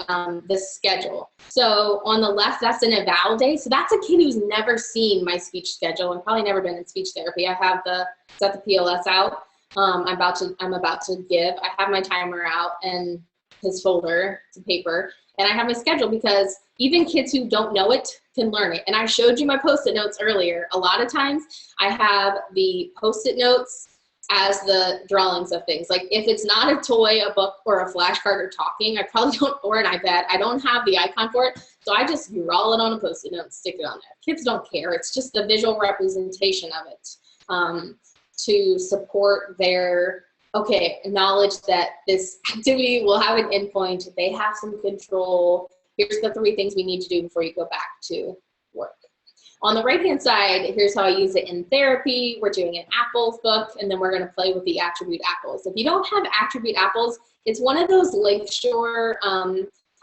this schedule. So on the left, that's an eval day. So that's a kid who's never seen my speech schedule and probably never been in speech therapy. I have the PLS out. I'm about to give. I have my timer out, and his folder to paper, and I have my schedule because even kids who don't know it can learn it. And I showed you my Post-it notes earlier. A lot of times I have the Post-it notes as the drawings of things. Like if it's not a toy, a book, or a flashcard or talking, I probably don't, or an iPad, I don't have the icon for it. So I just draw it on a Post-it note and stick it on there. Kids don't care. It's just the visual representation of it to support their, okay, knowledge that this activity will have an endpoint. They have some control. Here's the 3 things we need to do before you go back to work. On the right-hand side, here's how I use it in therapy. We're doing an apples book, and then we're gonna play with the attribute apples. If you don't have attribute apples, it's one of those Lakeshore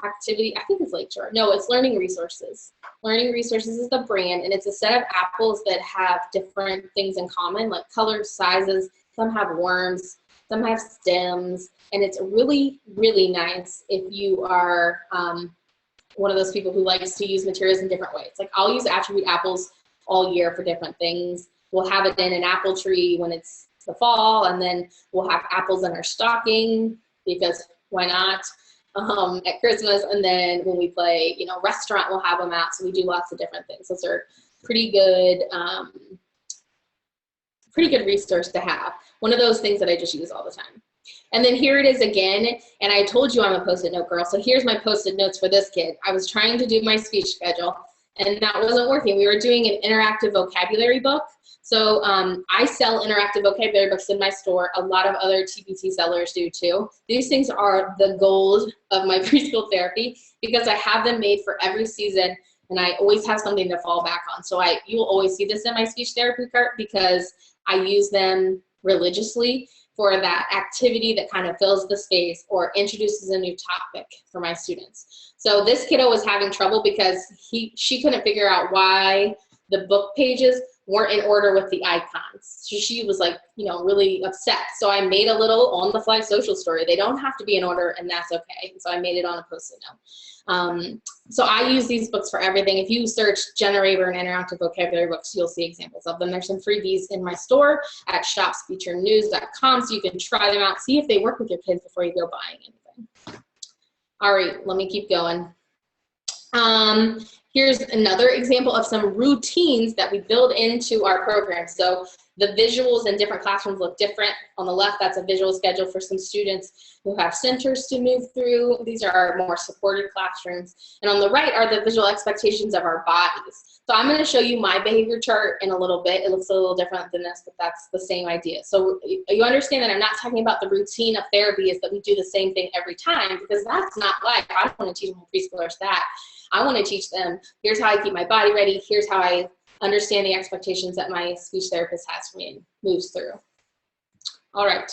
activity, I think it's Lakeshore. No, it's Learning Resources. Learning Resources is the brand, and it's a set of apples that have different things in common, like colors, sizes. Some have worms, some have stems, and it's really, really nice if you are one of those people who likes to use materials in different ways. Like I'll use attribute apples all year for different things. We'll have it in an apple tree when it's the fall, and then we'll have apples in our stocking because why not, at Christmas. And then when we play, you know, restaurant, we'll have them out. So we do lots of different things. Those are pretty good resource to have. One of those things that I just use all the time. And then here it is again, and I told you I'm a Post-it note girl, so here's my Post-it notes for this kid. I was trying to do my speech schedule, and that wasn't working. We were doing an interactive vocabulary book. So I sell interactive vocabulary books in my store. A lot of other TPT sellers do too. These things are the gold of my preschool therapy because I have them made for every season, and I always have something to fall back on. So you'll always see this in my speech therapy cart because I use them religiously for that activity that kind of fills the space or introduces a new topic for my students. So this kiddo was having trouble because she couldn't figure out why the book pages weren't in order with the icons. So she was like, you know, really upset. So I made a little on the fly social story. They don't have to be in order, and that's okay. So I made it on a Post-it note. So I use these books for everything. If you search Jenna Rayburn interactive vocabulary books, you'll see examples of them. There's some freebies in my store at shopsfeaturenews.com, so you can try them out, see if they work with your kids before you go buying anything. All right, let me keep going. Here's another example of some routines that we build into our program. So the visuals in different classrooms look different. On the left, that's a visual schedule for some students who have centers to move through. These are our more supported classrooms. And on the right are the visual expectations of our bodies. So I'm going to show you my behavior chart in a little bit. It looks a little different than this, but that's the same idea. So you understand that I'm not talking about the routine of therapy is that we do the same thing every time, because that's not life. I don't want to teach my preschoolers that. I want to teach them, here's how I keep my body ready, here's how I understand the expectations that my speech therapist has for me and moves through. All right,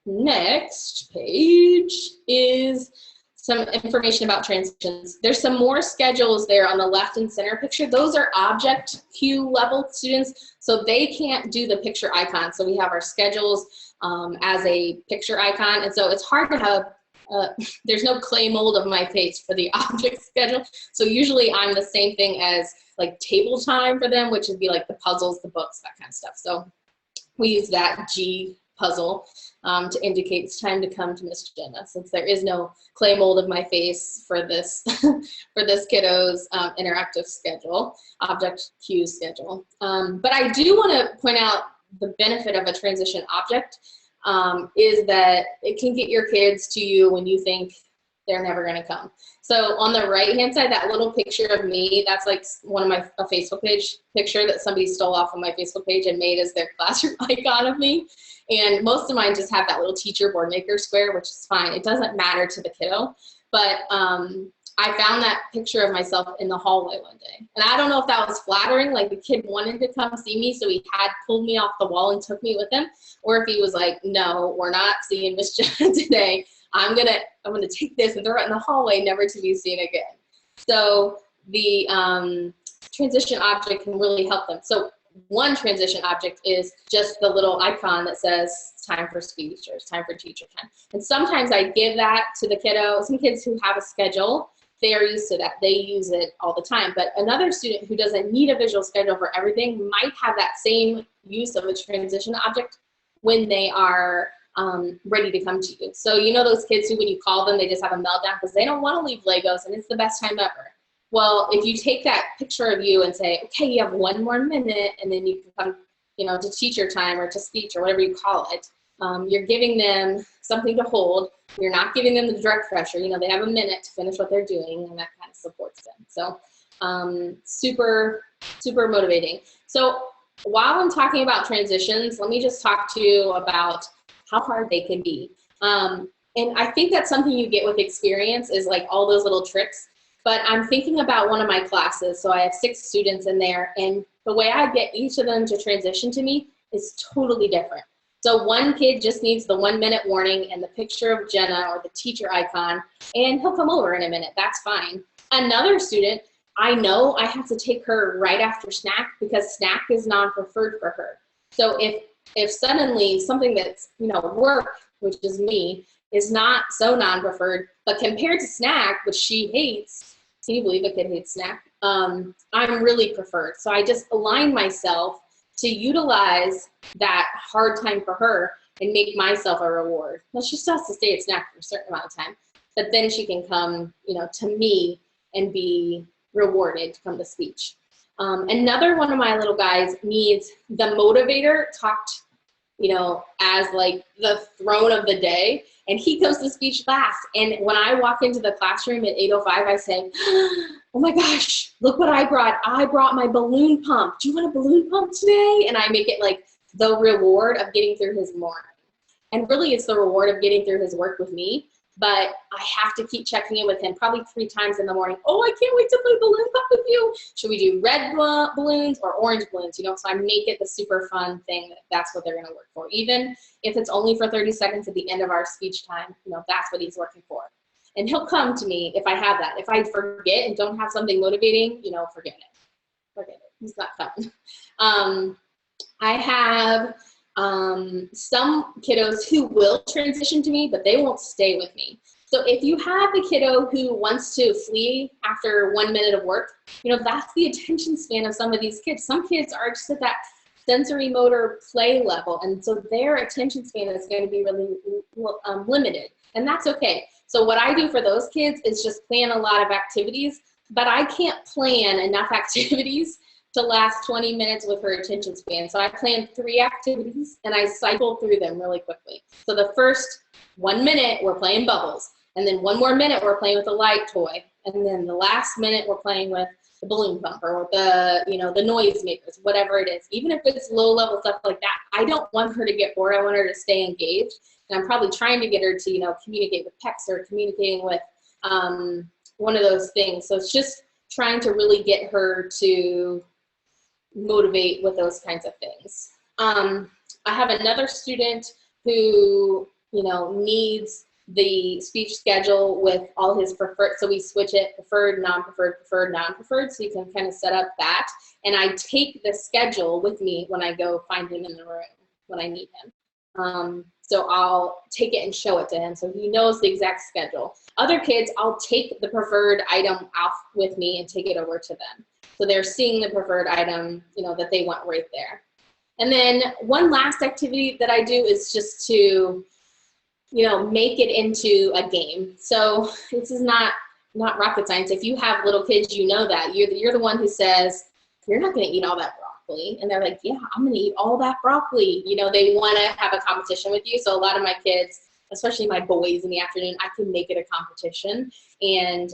next page is some information about transitions. There's some more schedules there on the left and center picture. Those are object cue level students, so they can't do the picture icon. So we have our schedules as a picture icon, and so it's hard to have there's no clay mold of my face for the object schedule. So usually I'm the same thing as like table time for them, which would be like the puzzles, the books, that kind of stuff. So we use that G puzzle to indicate it's time to come to Miss Jenna, since there is no clay mold of my face for this for this kiddo's interactive schedule, object cue schedule. But I do want to point out the benefit of a transition object. Is that it can get your kids to you when you think they're never going to come. So on the right hand side, that little picture of me, that's like one of my Facebook page picture that somebody stole off of my Facebook page and made as their classroom icon of me. And most of mine just have that little teacher board maker square, which is fine. It doesn't matter to the kiddo. But I found that picture of myself in the hallway one day. And I don't know if that was flattering, like the kid wanted to come see me, so he had pulled me off the wall and took me with him, or if he was like, no, we're not seeing Miss Jenna today. I'm gonna take this and throw it in the hallway, never to be seen again. So the transition object can really help them. So one transition object is just the little icon that says time for speech or it's time for teacher time. And sometimes I give that to the kiddo. Some kids who have a schedule, they are used to that. They use it all the time. But another student who doesn't need a visual schedule for everything might have that same use of a transition object when they are ready to come to you. So you know those kids who when you call them, they just have a meltdown because they don't want to leave Legos and it's the best time ever. Well, if you take that picture of you and say, okay, you have 1 more minute, and then you can come, you know, to teacher time or to speech or whatever you call it, you're giving them something to hold. You're not giving them the direct pressure. You know, they have a minute to finish what they're doing, and that kind of supports them. So super, super motivating. So while I'm talking about transitions, let me just talk to you about how hard they can be. And I think that's something you get with experience is like all those little tricks. But I'm thinking about one of my classes. So I have 6 students in there, and the way I get each of them to transition to me is totally different. So one kid just needs the 1 minute warning and the picture of Jenna or the teacher icon, and he'll come over in a minute. That's fine. Another student, I know I have to take her right after snack because snack is non-preferred for her. So if suddenly something that's, you know, work, which is me, is not so non-preferred, but compared to snack, which she hates, can you believe a kid hates snack? I'm really preferred. So I just align myself to utilize that hard time for her and make myself a reward. Well, she still has to stay at snack for a certain amount of time, but then she can come, you know, to me and be rewarded to come to speech. Another one of my little guys needs the motivator talked, you know, as like the throne of the day, and he comes to speech last. And when I walk into the classroom at 8:05, I say, oh my gosh, look what I brought. I brought my balloon pump. Do you want a balloon pump today? And I make it like the reward of getting through his morning. And really it's the reward of getting through his work with me, but I have to keep checking in with him probably 3 times in the morning. Oh, I can't wait to play balloon pump with you. Should we do red balloons or orange balloons? You know, so I make it the super fun thing that's what they're gonna work for. Even if it's only for 30 seconds at the end of our speech time, you know, that's what he's working for. And he'll come to me if I have that. If I forget and don't have something motivating, you know, forget it. Forget it, it's not fun. I have some kiddos who will transition to me, but they won't stay with me. So if you have a kiddo who wants to flee after 1 minute of work, you know, that's the attention span of some of these kids. Some kids are just at that sensory motor play level, and so their attention span is going to be really limited, and that's okay. So what I do for those kids is just plan a lot of activities, but I can't plan enough activities to last 20 minutes with her attention span. So I plan 3 activities and I cycle through them really quickly. So the first 1 minute we're playing bubbles, and then 1 more minute we're playing with a light toy, and then the last minute we're playing with the balloon pumper or the, you know, the noise makers, whatever it is. Even if it's low level stuff like that, I don't want her to get bored. I want her to stay engaged. And I'm probably trying to get her to, you know, communicate with PECs or communicating with one of those things. So it's just trying to really get her to motivate with those kinds of things. I have another student who, you know, needs the speech schedule with all his preferred, so we switch it preferred, non-preferred, preferred, non-preferred, so you can kind of set up that. And I take the schedule with me when I go find him in the room when I need him. So I'll take it and show it to him so he knows the exact schedule. Other kids, I'll take the preferred item off with me and take it over to them. So they're seeing the preferred item, you know, that they want right there. And then one last activity that I do is just to, you know, make it into a game. So this is not rocket science. If you have little kids, you know that. You're the one who says, you're not gonna eat all that broccoli. And they're like, yeah, I'm gonna eat all that broccoli. You know, they wanna have a competition with you. So a lot of my kids, especially my boys in the afternoon, I can make it a competition and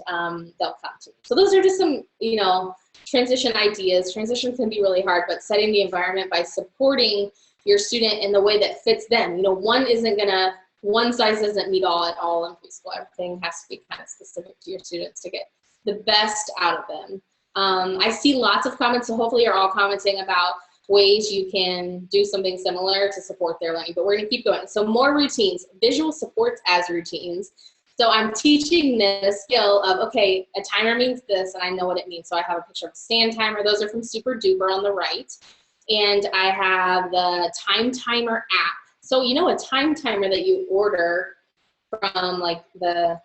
they'll come to me. So those are just some, you know, transition ideas. Transition can be really hard, but setting the environment by supporting your student in the way that fits them. You know, one size doesn't meet all at all in preschool. Everything has to be kind of specific to your students to get the best out of them. I see lots of comments, so hopefully you're all commenting about ways you can do something similar to support their learning, but we're gonna keep going. So more routines, visual supports as routines. So I'm teaching the skill of, okay, a timer means this, and I know what it means. So I have a picture of a stand timer. Those are from Super Duper on the right. And I have the time timer app. So you know, a time timer that you order from like the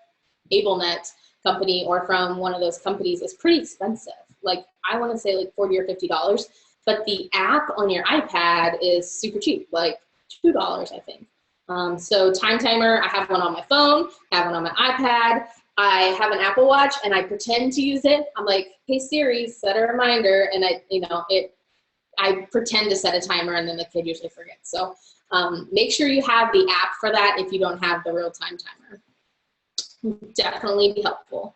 AbleNet company or from one of those companies is pretty expensive. Like I wanna say like $40 or $50, but the app on your iPad is super cheap, like $2, I think. So time timer, I have one on my phone, I have one on my iPad, I have an Apple Watch, and I pretend to use it. I'm like, hey Siri, set a reminder, and I pretend to set a timer, and then the kid usually forgets. So make sure you have the app for that if you don't have the real-time timer. Definitely be helpful.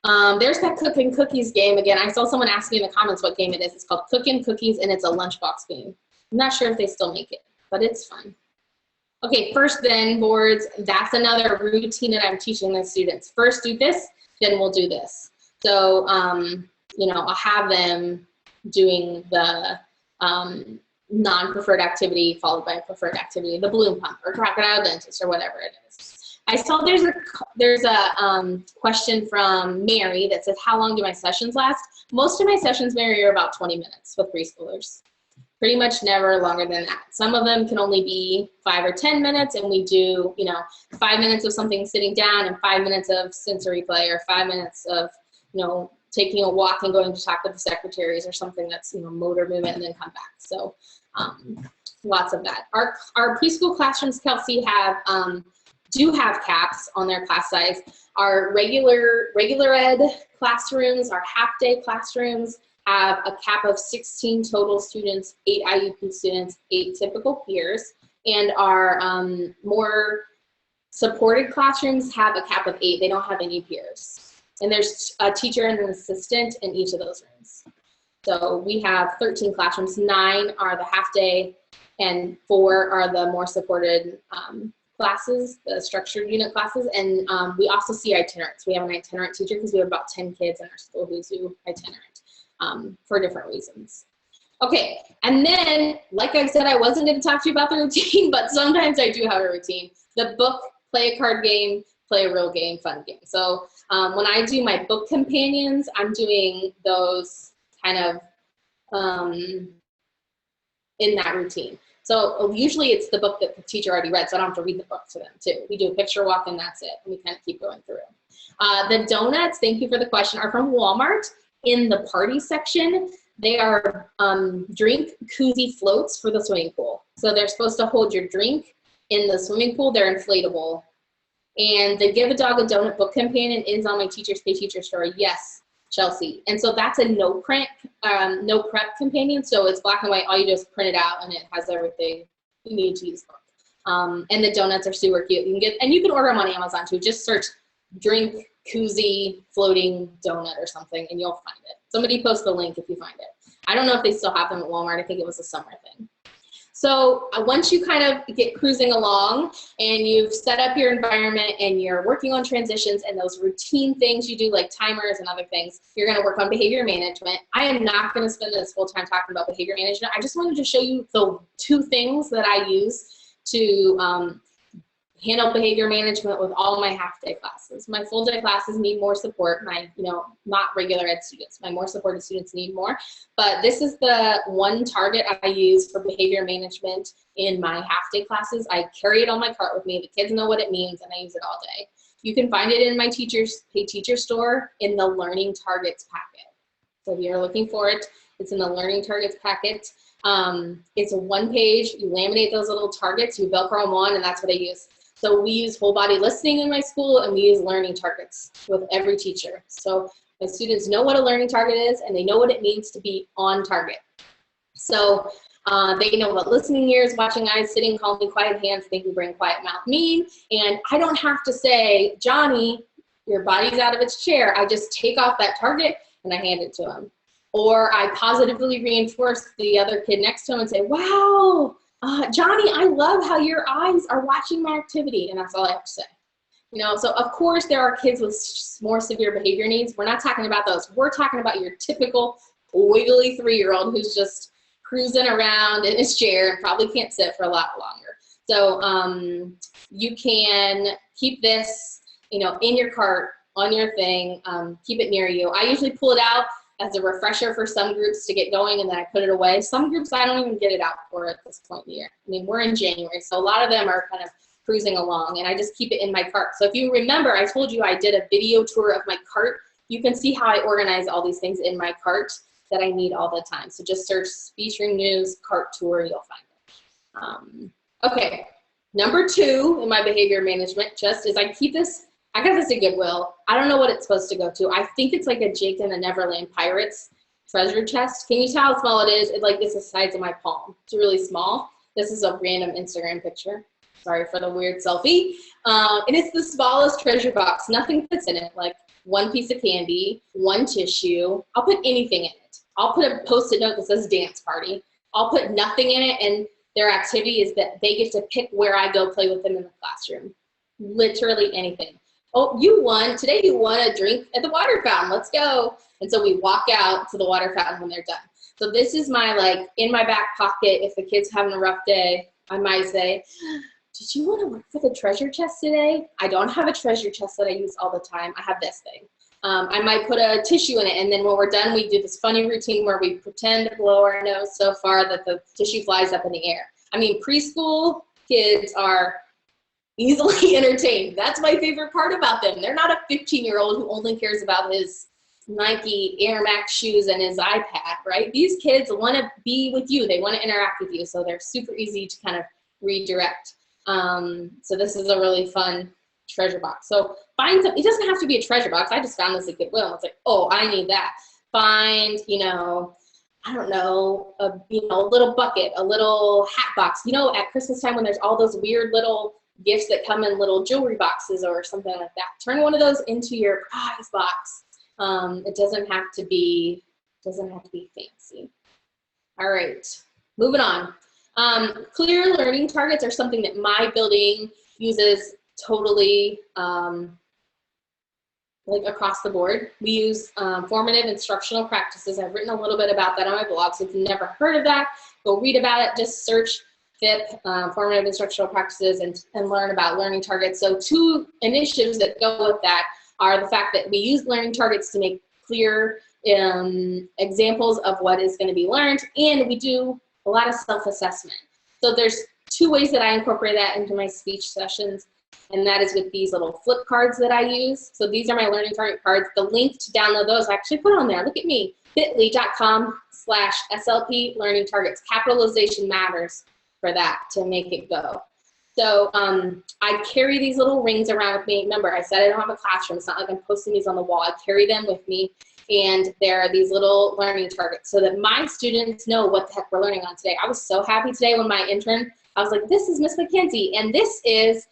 There's that Cooking Cookies game again. I saw someone asking in the comments what game it is. It's called Cooking Cookies, and it's a lunchbox game. I'm not sure if they still make it, but it's fun. Okay, first then boards, that's another routine that I'm teaching the students. First do this, then we'll do this. So, I'll have them doing the non-preferred activity followed by a preferred activity, the balloon pump or crocodile dentist or whatever it is. I saw there's a question from Mary that says, how long do my sessions last? Most of my sessions, Mary, are about 20 minutes with preschoolers. Pretty much never longer than that. Some of them can only be 5 or 10 minutes, and we do, 5 minutes of something sitting down and 5 minutes of sensory play, or 5 minutes of, taking a walk and going to talk with the secretaries, or something that's, motor movement, and then come back. So lots of that. Our preschool classrooms, Kelsey, do have caps on their class size. Our regular ed classrooms, our half-day classrooms, have a cap of 16 total students, 8 IEP students, 8 typical peers, and our more supported classrooms have a cap of 8. They don't have any peers. And there's a teacher and an assistant in each of those rooms. So we have 13 classrooms. 9 are the half day, and 4 are the more supported classes, the structured unit classes. And we also see itinerants. We have an itinerant teacher because we have about 10 kids in our school who do itinerant. For different reasons. Okay, and then, like I said, I wasn't going to talk to you about the routine, but sometimes I do have a routine. The book, play a card game, play a real game, fun game. So when I do my book companions, I'm doing those kind of in that routine. So usually it's the book that the teacher already read, so I don't have to read the book to them too. We do a picture walk and that's it, and we kind of keep going through. The donuts, thank you for the question, are from Walmart. In the party section, they are drink koozie floats for the swimming pool. So they're supposed to hold your drink in the swimming pool. They're inflatable. And the Give a Dog a Donut book companion is on my Teachers Pay Teacher store. Yes, Chelsea. And so that's a no prep companion. So it's black and white. All you do is print it out, and it has everything you need to use the book. And the donuts are super cute. You can order them on Amazon too. Just search drink koozie floating donut or something, and you'll find it. Somebody post the link if you find it. I don't know if they still have them at Walmart. I think it was a summer thing. So once you kind of get cruising along and you've set up your environment and you're working on transitions and those routine things you do like timers and other things, you're going to work on behavior management. I am not going to spend this whole time talking about behavior management. I just wanted to show you the 2 things that I use to handle behavior management with all my half-day classes. My full-day classes need more support. My, not regular ed students. My more supported students need more. But this is the one target I use for behavior management in my half-day classes. I carry it on my cart with me. The kids know what it means, and I use it all day. You can find it in my Teachers Pay Teacher store in the Learning Targets packet. So if you're looking for it, it's in the Learning Targets packet. It's a 1-page. You laminate those little targets, you Velcro them on, and that's what I use. So we use whole body listening in my school, and we use learning targets with every teacher. So my students know what a learning target is, and they know what it means to be on target. So they know what listening ears, watching eyes, sitting calmly, quiet hands, thinking brain, quiet mouth mean. And I don't have to say, Johnny, your body's out of its chair. I just take off that target and I hand it to him. Or I positively reinforce the other kid next to him and say, wow, Johnny, I love how your eyes are watching my activity, and that's all I have to say. So of course there are kids with more severe behavior needs. We're not talking about those. We're talking about your typical wiggly 3-year-old who's just cruising around in his chair and probably can't sit for a lot longer. So you can keep this, in your cart, on your thing, keep it near you. I usually pull it out as a refresher for some groups to get going, and then I put it away. Some groups I don't even get it out for at this point in the year. I mean, we're in January, so a lot of them are kind of cruising along, and I just keep it in my cart. So if you remember, I told you I did a video tour of my cart. You can see how I organize all these things in my cart that I need all the time. So just search Featuring News Cart Tour, you'll find it. Okay, Number 2 in my behavior management just is I got this at Goodwill. I don't know what it's supposed to go to. I think it's like a Jake and the Neverland Pirates treasure chest. Can you tell how small it is? It's the size of my palm. It's really small. This is a random Instagram picture. Sorry for the weird selfie. And it's the smallest treasure box. Nothing fits in it, like 1 piece of candy, 1 tissue. I'll put anything in it. I'll put a Post-it note that says dance party. I'll put nothing in it, and their activity is that they get to pick where I go play with them in the classroom. Literally anything. Oh, you won. Today you won a drink at the water fountain. Let's go. And so we walk out to the water fountain when they're done. So this is my, in my back pocket, if the kid's having a rough day, I might say, did you want to work for the treasure chest today? I don't have a treasure chest that I use all the time. I have this thing. I might put a tissue in it, and then when we're done, we do this funny routine where we pretend to blow our nose so far that the tissue flies up in the air. I mean, preschool kids are easily entertained. That's my favorite part about them. They're not a 15-year-old who only cares about his Nike Air Max shoes and his iPad, right? These kids want to be with you. They want to interact with you, so they're super easy to kind of redirect. So this is a really fun treasure box. So find some, it doesn't have to be a treasure box. I just found this at Goodwill. It's like, oh, I need that. Find, I don't know, a little bucket, a little hat box. At Christmas time when there's all those weird little gifts that come in little jewelry boxes or something like that. Turn one of those into your prize box. It doesn't have to be fancy. All right, moving on. Clear learning targets are something that my building uses totally across the board. We use formative instructional practices. I've written a little bit about that on my blog, so if you've never heard of that, go read about it. Just search FIP, formative instructional practices, and learn about learning targets. So 2 initiatives that go with that are the fact that we use learning targets to make clear examples of what is going to be learned, and we do a lot of self-assessment. So there's 2 ways that I incorporate that into my speech sessions, and that is with these little flip cards that I use. So these are my learning target cards. The link to download those I actually put on there. Look at me, bit.ly.com/SLP learning targets. Capitalization matters for that to make it go. So I carry these little rings around with me. Remember, I said I don't have a classroom. It's not like I'm posting these on the wall. I carry them with me, and there are these little learning targets so that my students know what the heck we're learning on today. I was so happy today when my intern, I was like, this is Miss McKenzie, and this is,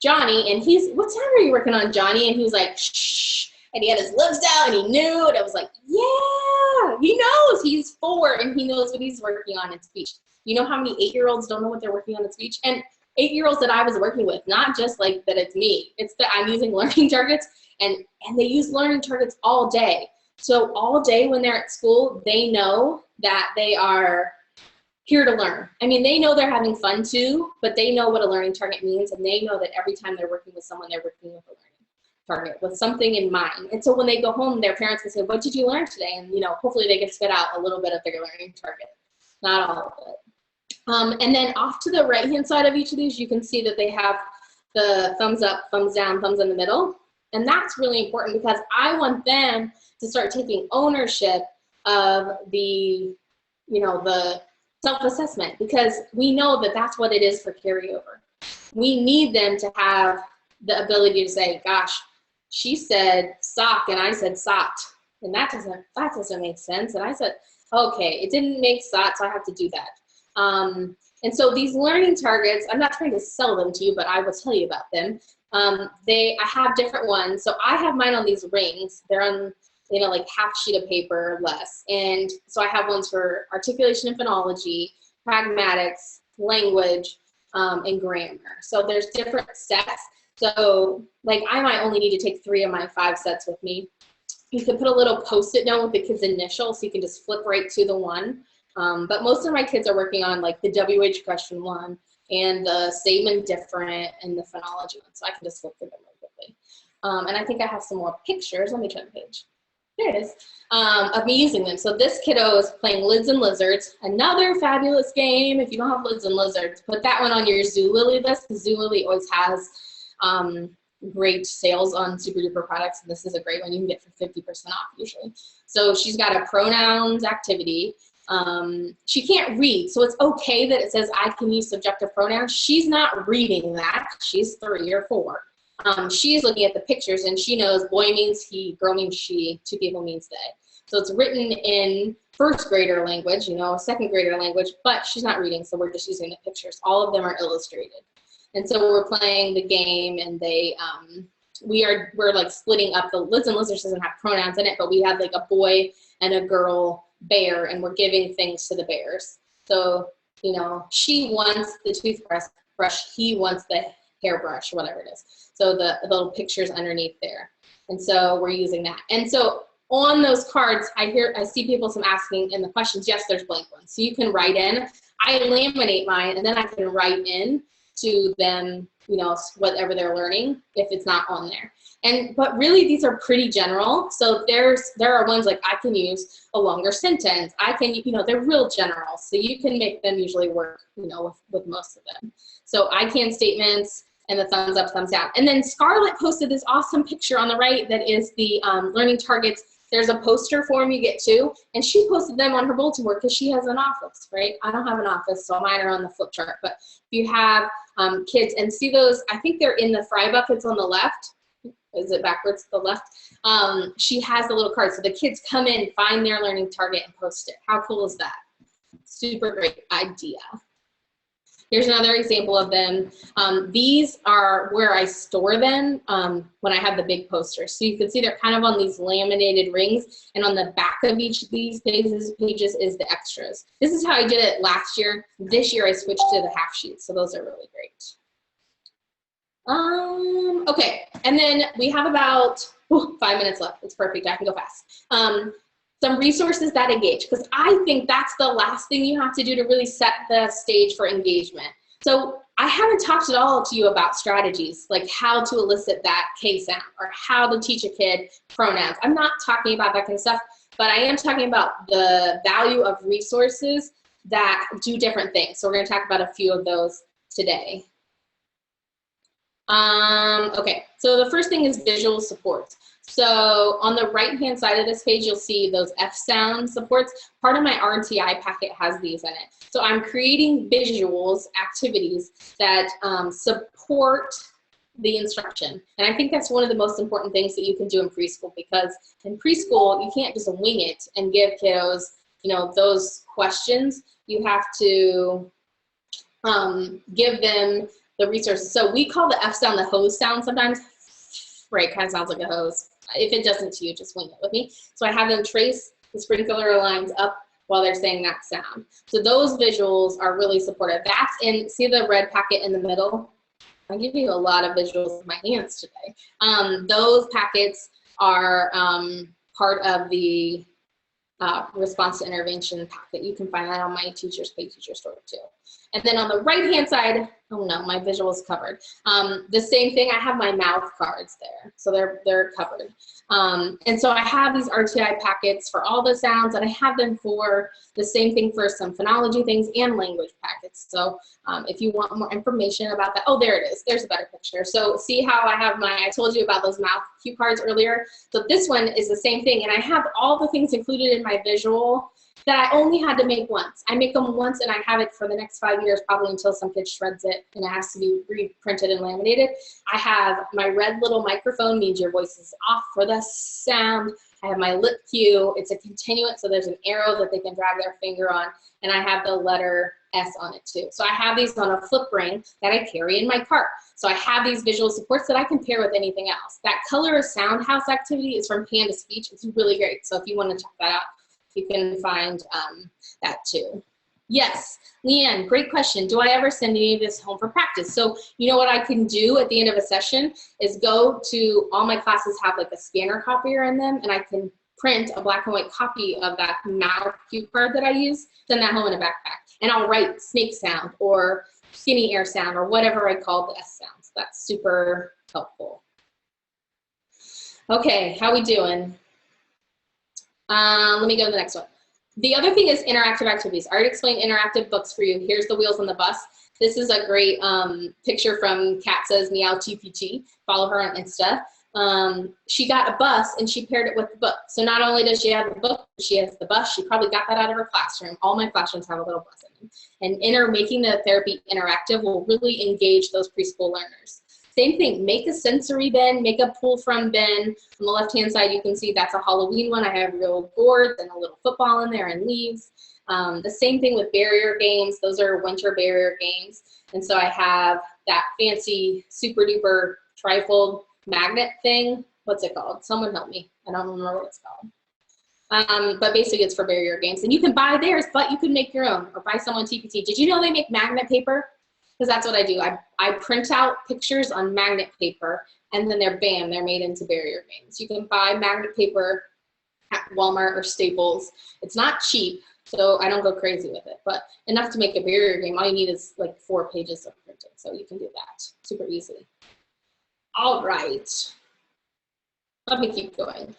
Johnny, and what time are you working on, Johnny? And he was like, shh, and he had his lips down, and he knew, and I was like, yeah, he knows. He's 4, and he knows what he's working on in speech. You know how many 8-year-olds don't know what they're working on in speech? And 8-year-olds that I was working with, not just like that it's me, it's that I'm using learning targets, and they use learning targets all day. So all day when they're at school, they know that they are here to learn. I mean, they know they're having fun too, but they know what a learning target means, and they know that every time they're working with someone, they're working with a learning target, with something in mind. And so when they go home, their parents can say, what did you learn today? And hopefully they can spit out a little bit of their learning target, not all of it. And then off to the right-hand side of each of these, you can see that they have the thumbs up, thumbs down, thumbs in the middle. And that's really important because I want them to start taking ownership of the self-assessment, because we know that that's what it is for carryover. We need them to have the ability to say, gosh, she said sock and I said socked, and that doesn't make sense. And I said, okay, it didn't make sock, so I have to do that. And so these learning targets, I'm not trying to sell them to you, but I will tell you about them. I have different ones. So I have mine on these rings. They're on, like half sheet of paper or less. And so I have ones for articulation and phonology, pragmatics, language, and grammar. So there's different sets. So I might only need to take 3 of my 5 sets with me. You can put a little Post-it note with the kid's initials, so you can just flip right to the one. But most of my kids are working on the WH question 1 and the statement different and the phonology one. So I can just flip through them really quickly. And I think I have some more pictures. Let me turn the page. There it is, of me using them. So this kiddo is playing Lids and Lizards, another fabulous game. If you don't have Lids and Lizards, put that one on your Zulily list, because Zulily always has great sales on super duper products, and this is a great one you can get for 50% off usually. So she's got a pronouns activity, She can't read, so it's okay that it says I can use subjunctive pronouns. She's not reading that. She's 3 or 4. She's looking at the pictures and she knows boy means he, girl means she, two people means they. So it's written in first grader language, you know, second grader language, but she's not reading, so we're just using the pictures. All of them are illustrated. And so we're playing the game, and they, we're like splitting up the Liz and Lizards doesn't have pronouns in it, but we had like a boy and a girl bear, and we're giving things to the bears. So, you know, she wants the toothbrush, he wants the hairbrush, whatever it is. So the little pictures underneath there. And so we're using that. And so on those cards, I see people some asking in the questions, yes, there's blank ones. So you can write in. I laminate mine, and then I can write in to them, you know, whatever they're learning if it's not on there. But really these are pretty general. So there are ones like I can use a longer sentence. I can, you know, they're real general. So you can make them usually work, you know, with most of them. So I can statements and the thumbs up, thumbs down. And then Scarlett posted this awesome picture on the right that is the learning targets. There's a poster form you get too, and she posted them on her bulletin board because she has an office, right? I don't have an office, so mine are on the flip chart. But if you have kids, and see those, I think they're in the fry buckets on the left. Is it backwards to the left? She has the little card, so the kids come in, find their learning target, and post it. How cool is that? Super great idea. Here's another example of them. These are where I store them when I have the big posters. So you can see they're kind of on these laminated rings, and on the back of each of these pages is the extras. This is how I did it last year. This year I switched to the half sheets, so those are really great. Okay, and then we have about 5 minutes left. It's perfect, I can go fast. Some resources that engage, because I think that's the last thing you have to do to really set the stage for engagement. So I haven't talked at all to you about strategies, like how to elicit that K sound or how to teach a kid pronouns. I'm not talking about that kind of stuff, but I am talking about the value of resources that do different things. So we're going to talk about a few of those today. Okay, so the first thing is visual supports. So on the right-hand side of this page, you'll see those F sound supports. Part of my RTI packet has these in it. So I'm creating visuals, activities that support the instruction. And I think that's one of the most important things that you can do in preschool, because in preschool, you can't just wing it and give kiddos, you know, those questions. You have to give them the resources. So we call the F sound the hose sound sometimes. Right, kind of sounds like a hose. If it doesn't to you, just wing it with me. So I have them trace the sprinkler lines up while they're saying that sound. So those visuals are really supportive. That's in, see the red packet in the middle? I give you a lot of visuals with my hands today. Those packets are part of the response to intervention packet. You can find that on my Teachers Pay Teacher Store too. And then on the right-hand side, oh no, my visual is covered. The same thing, I have my mouth cards there. So they're covered. And so I have these RTI packets for all the sounds, and I have them for the same thing for some phonology things and language packets. So if you want more information about that, oh, there it is. There's a better picture. So see how I have I told you about those mouth cue cards earlier. So this one is the same thing, and I have all the things included in my visual that I only had to make once. I make them once and I have it for the next 5 years, probably until some kid shreds it and it has to be reprinted and laminated. I have my red little microphone, means your voice is off for the sound. I have my lip cue, it's a continuant, so there's an arrow that they can drag their finger on, and I have the letter S on it too. So I have these on a flip ring that I carry in my cart. So I have these visual supports that I can pair with anything else. That Color of Sound House activity is from Panda Speech. It's really great. So if you want to check that out, you can find that too. Yes, Leanne, great question. Do I ever send any of this home for practice? So you know what I can do at the end of a session is go to, all my classes have like a scanner copier in them, and I can print a black and white copy of that mouth cue card that I use, send that home in a backpack. And I'll write snake sound or skinny air sound or whatever I call the S sounds. That's super helpful. Okay, how we doing? Let me go to the next one. The other thing is interactive activities. I already explained interactive books for you. Here's the Wheels on the Bus. This is a great picture from Cat Says Meow TPT. Follow her on Insta. she got a bus and she paired it with the book. So not only does she have the book, she has the bus. She probably got that out of her classroom. All my classrooms have a little bus in them. And in her making the therapy interactive will really engage those preschool learners. Same thing, make a sensory bin, make a pull from bin. On the left-hand side, you can see that's a Halloween one. I have real boards and a little football in there and leaves. The same thing with barrier games. Those are winter barrier games. And so I have that fancy super duper trifold magnet thing. What's it called? Someone help me. I don't remember what it's called. But basically it's for barrier games. And you can buy theirs, but you can make your own or buy someone TPT. Did you know they make magnet paper? Because that's what I do. I print out pictures on magnet paper and then they're made into barrier games. You can buy magnet paper at Walmart or Staples. It's not cheap, so I don't go crazy with it, but enough to make a barrier game. All you need is like 4 pages of printing, so you can do that super easily. All right, let me keep going.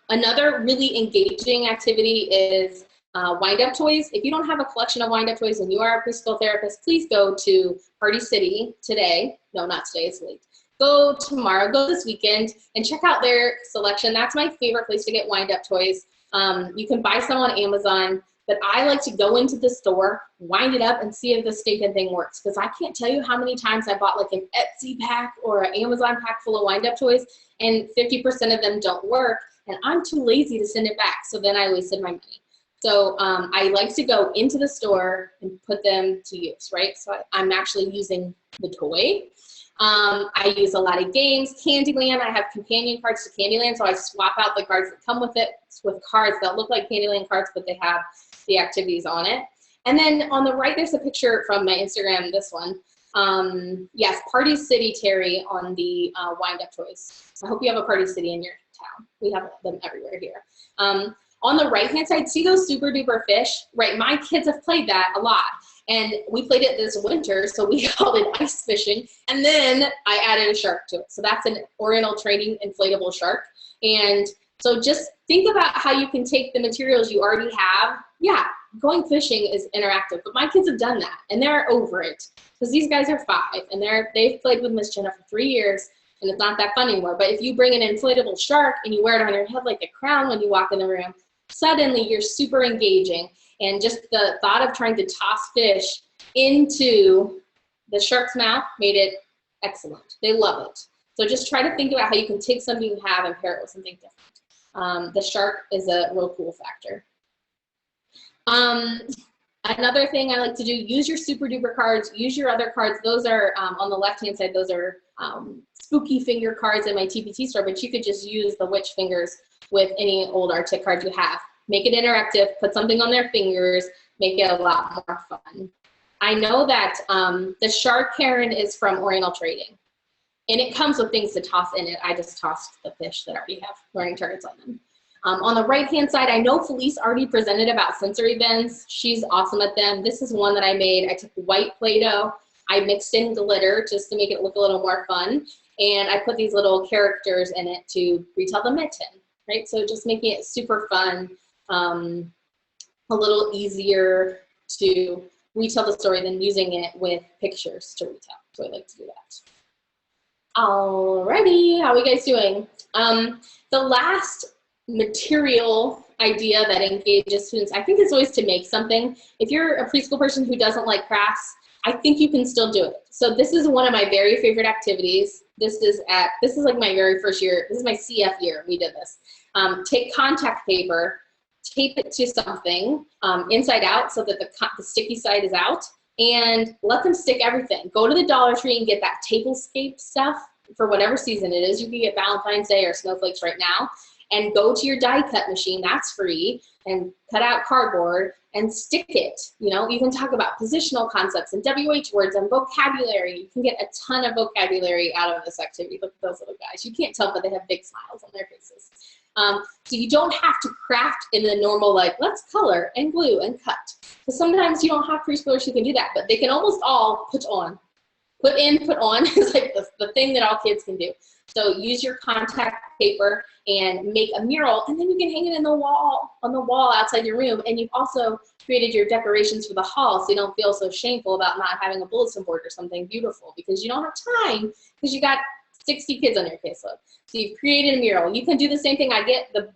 Another really engaging activity is wind-up toys. If you don't have a collection of wind-up toys and you are a preschool therapist, please go to Party City today. No, not today, it's late. Go tomorrow, go this weekend, and check out their selection. That's my favorite place to get wind-up toys. You can buy some on Amazon, but I like to go into the store, wind it up, and see if the stinking thing works. Because I can't tell you how many times I bought like an Etsy pack or an Amazon pack full of wind-up toys, and 50% of them don't work, and I'm too lazy to send it back, so then I wasted my money. So I like to go into the store and put them to use, right? So I'm actually using the toy. I use a lot of games. Candyland, I have companion cards to Candyland, so I swap out the cards that come with it with cards that look like Candyland cards, but they have the activities on it. And then on the right, there's a picture from my Instagram, this one. Yes, Party City Terry on the wind-up toys. I hope you have a Party City in your town. We have them everywhere here. On the right-hand side, see those super duper fish? Right, my kids have played that a lot. And we played it this winter, so we called it ice fishing. And then I added a shark to it. So that's an Oriental training inflatable shark. And so just think about how you can take the materials you already have. Yeah, going fishing is interactive, but my kids have done that and they're over it. Because these guys are 5 and they've played with Miss Jenna for 3 years and it's not that fun anymore. But if you bring an inflatable shark and you wear it on your head like a crown when you walk in the room, suddenly you're super engaging. And just the thought of trying to toss fish into the shark's mouth made it excellent. They love it. So just try to think about how you can take something you have and pair it with something different. The shark is a real cool factor. Another thing I like to do, use your super duper cards, use your other cards. Those are on the left-hand side, those are spooky finger cards in my TPT store, but you could just use the witch fingers with any old Arctic card you have. Make it interactive, put something on their fingers, make it a lot more fun. I know that the shark Karen is from Oriental Trading, and it comes with things to toss in it. I just tossed the fish that already have learning targets on them. On the right-hand side, I know Felice already presented about sensory bins. She's awesome at them. This is one that I made. I took white Play-Doh, I mixed in glitter just to make it look a little more fun, and I put these little characters in it to retell the mitten, right? So just making it super fun. A little easier to retell the story than using it with pictures to retell. So I like to do that. Alrighty, how are you guys doing? The last material idea that engages students, I think, is always to make something. If you're a preschool person who doesn't like crafts, I think you can still do it. So this is one of my very favorite activities. This is like my very first year. This is my CF year. We did this. Take contact paper, tape it to something inside out so that the sticky side is out, and let them stick everything. Go to the Dollar Tree and get that tablescape stuff for whatever season it is. You can get Valentine's Day or snowflakes right now, and go to your die cut machine, that's free, and cut out cardboard and stick it. You know, you can talk about positional concepts and WH words and vocabulary. You can get a ton of vocabulary out of this activity. Look at those little guys. You can't tell, but they have big smiles on their faces. So you don't have to craft in the normal, like, let's color and glue and cut. Because sometimes you don't have preschoolers who can do that, but they can almost all put on. Put in, put on is like the thing that all kids can do. So use your contact paper and make a mural, and then you can hang it in the wall, on the wall outside your room, and you've also created your decorations for the hall so you don't feel so shameful about not having a bulletin board or something beautiful because you don't have time because you got 60 kids on your caseload. So you've created a mural. You can do the same thing. I get the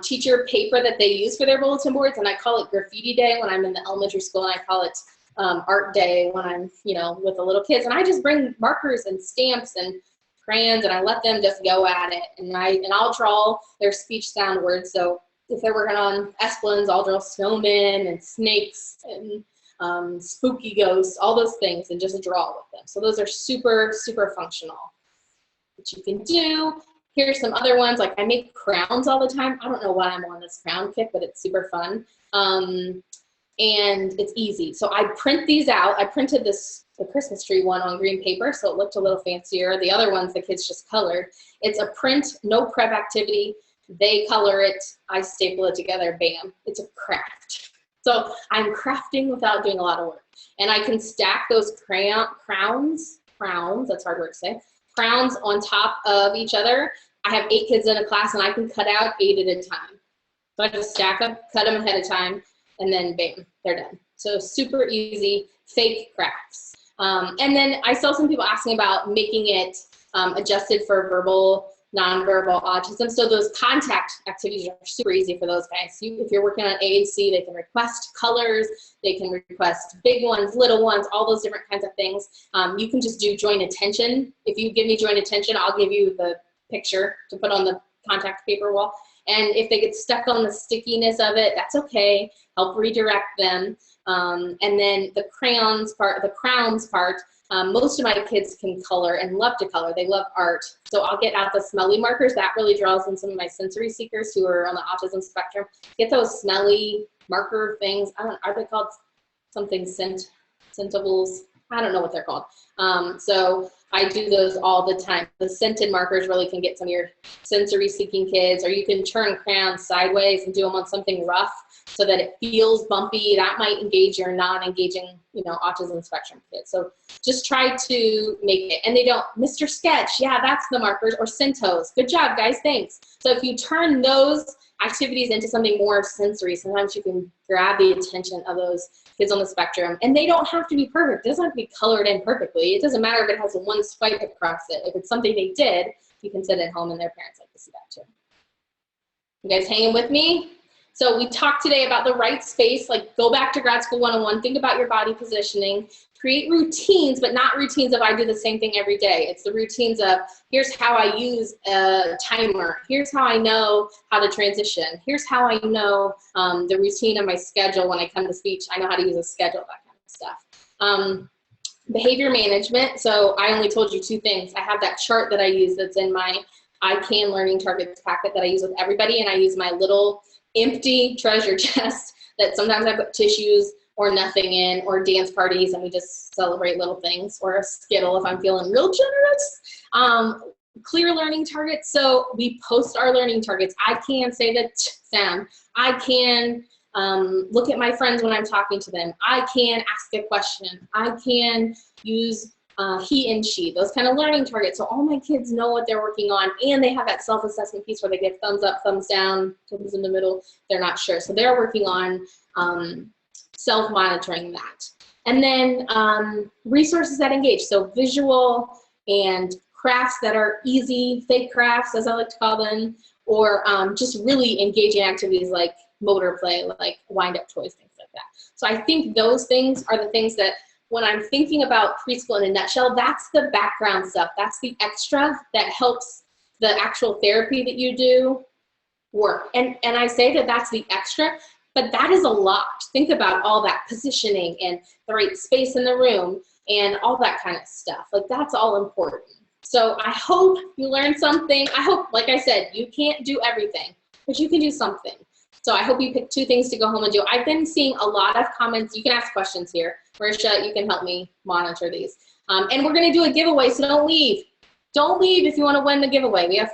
teacher paper that they use for their bulletin boards, and I call it graffiti day when I'm in the elementary school, and I call it art day when I'm, you know, with the little kids. And I just bring markers and stamps and crayons, and I let them just go at it. And I'll draw their speech sound words. So if they're working on Esplins, I'll draw snowmen and snakes and spooky ghosts, all those things, and just draw with them. So those are super, super functional. What you can do, here's some other ones, like I make crowns all the time. I don't know why I'm on this crown kick, but it's super fun. And it's easy. So I print these out. I printed the Christmas tree one on green paper, so it looked a little fancier. The other ones the kids just colored. It's a print, no prep activity. They color it, I staple it together, bam. It's a craft. So I'm crafting without doing a lot of work. And I can stack those crowns, that's a hard word to say, crowns on top of each other. I have 8 kids in a class, and I can cut out 8 at a time. So I just stack them, cut them ahead of time, and then bam, they're done. So super easy, fake crafts. And then I saw some people asking about making it adjusted for verbal, nonverbal autism. So those contact activities are super easy for those guys. If you're working on A and C, they can request colors, they can request big ones, little ones, all those different kinds of things. You can just do joint attention. If you give me joint attention, I'll give you the picture to put on the contact paper wall. And if they get stuck on the stickiness of it, that's okay. Help redirect them. And then the crayons part, the crowns part, most of my kids can color and love to color. They love art. So I'll get out the smelly markers. That really draws in some of my sensory seekers who are on the autism spectrum. Get those smelly marker things. Are they called something scentables? I don't know what they're called. So I do those all the time. The scented markers really can get some of your sensory seeking kids, or you can turn crayons sideways and do them on something rough so that it feels bumpy. That might engage your non-engaging, you know, autism spectrum kids. So just try to make it. And they don't, Mr. Sketch, yeah, that's the markers, or Centos. Good job, guys, thanks. So if you turn those activities into something more sensory, sometimes you can grab the attention of those kids on the spectrum. And they don't have to be perfect. It doesn't have to be colored in perfectly. It doesn't matter if it has one stripe across it. If it's something they did, you can sit at home and their parents like to see that too. You guys hanging with me? So we talked today about the right space, like go back to Grad School 101, think about your body positioning, create routines, but not routines of I do the same thing every day. It's the routines of here's how I use a timer, here's how I know how to transition, here's how I know the routine of my schedule when I come to speech. I know how to use a schedule, that kind of stuff. Behavior management, so I only told you 2 things. I have that chart that I use that's in my I Can Learning Targets packet that I use with everybody, and I use my little empty treasure chest that sometimes I put tissues or nothing in, or dance parties and we just celebrate little things, or a Skittle if I'm feeling real generous. Clear learning targets, so we post our learning targets. I can say the sound. I can look at my friends when I'm talking to them. I can ask a question. I can use he and she, those kind of learning targets. So all my kids know what they're working on, and they have that self-assessment piece where they get thumbs up, thumbs down, thumbs in the middle, they're not sure. So they're working on self-monitoring that. And then resources that engage, so visual and crafts that are easy, fake crafts as I like to call them, or just really engaging activities like motor play, like wind-up toys, things like that. So I think those things are the things that when I'm thinking about preschool in a nutshell, that's the background stuff. That's the extra that helps the actual therapy that you do work. And I say that that's the extra, but that is a lot. Think about all that positioning and the right space in the room and all that kind of stuff. Like that's all important. So I hope you learned something. I hope, like I said, you can't do everything, but you can do something. So I hope you pick 2 things to go home and do. I've been seeing a lot of comments. You can ask questions here. Marisha, you can help me monitor these. And we're gonna do a giveaway, so don't leave. Don't leave if you wanna win the giveaway. We have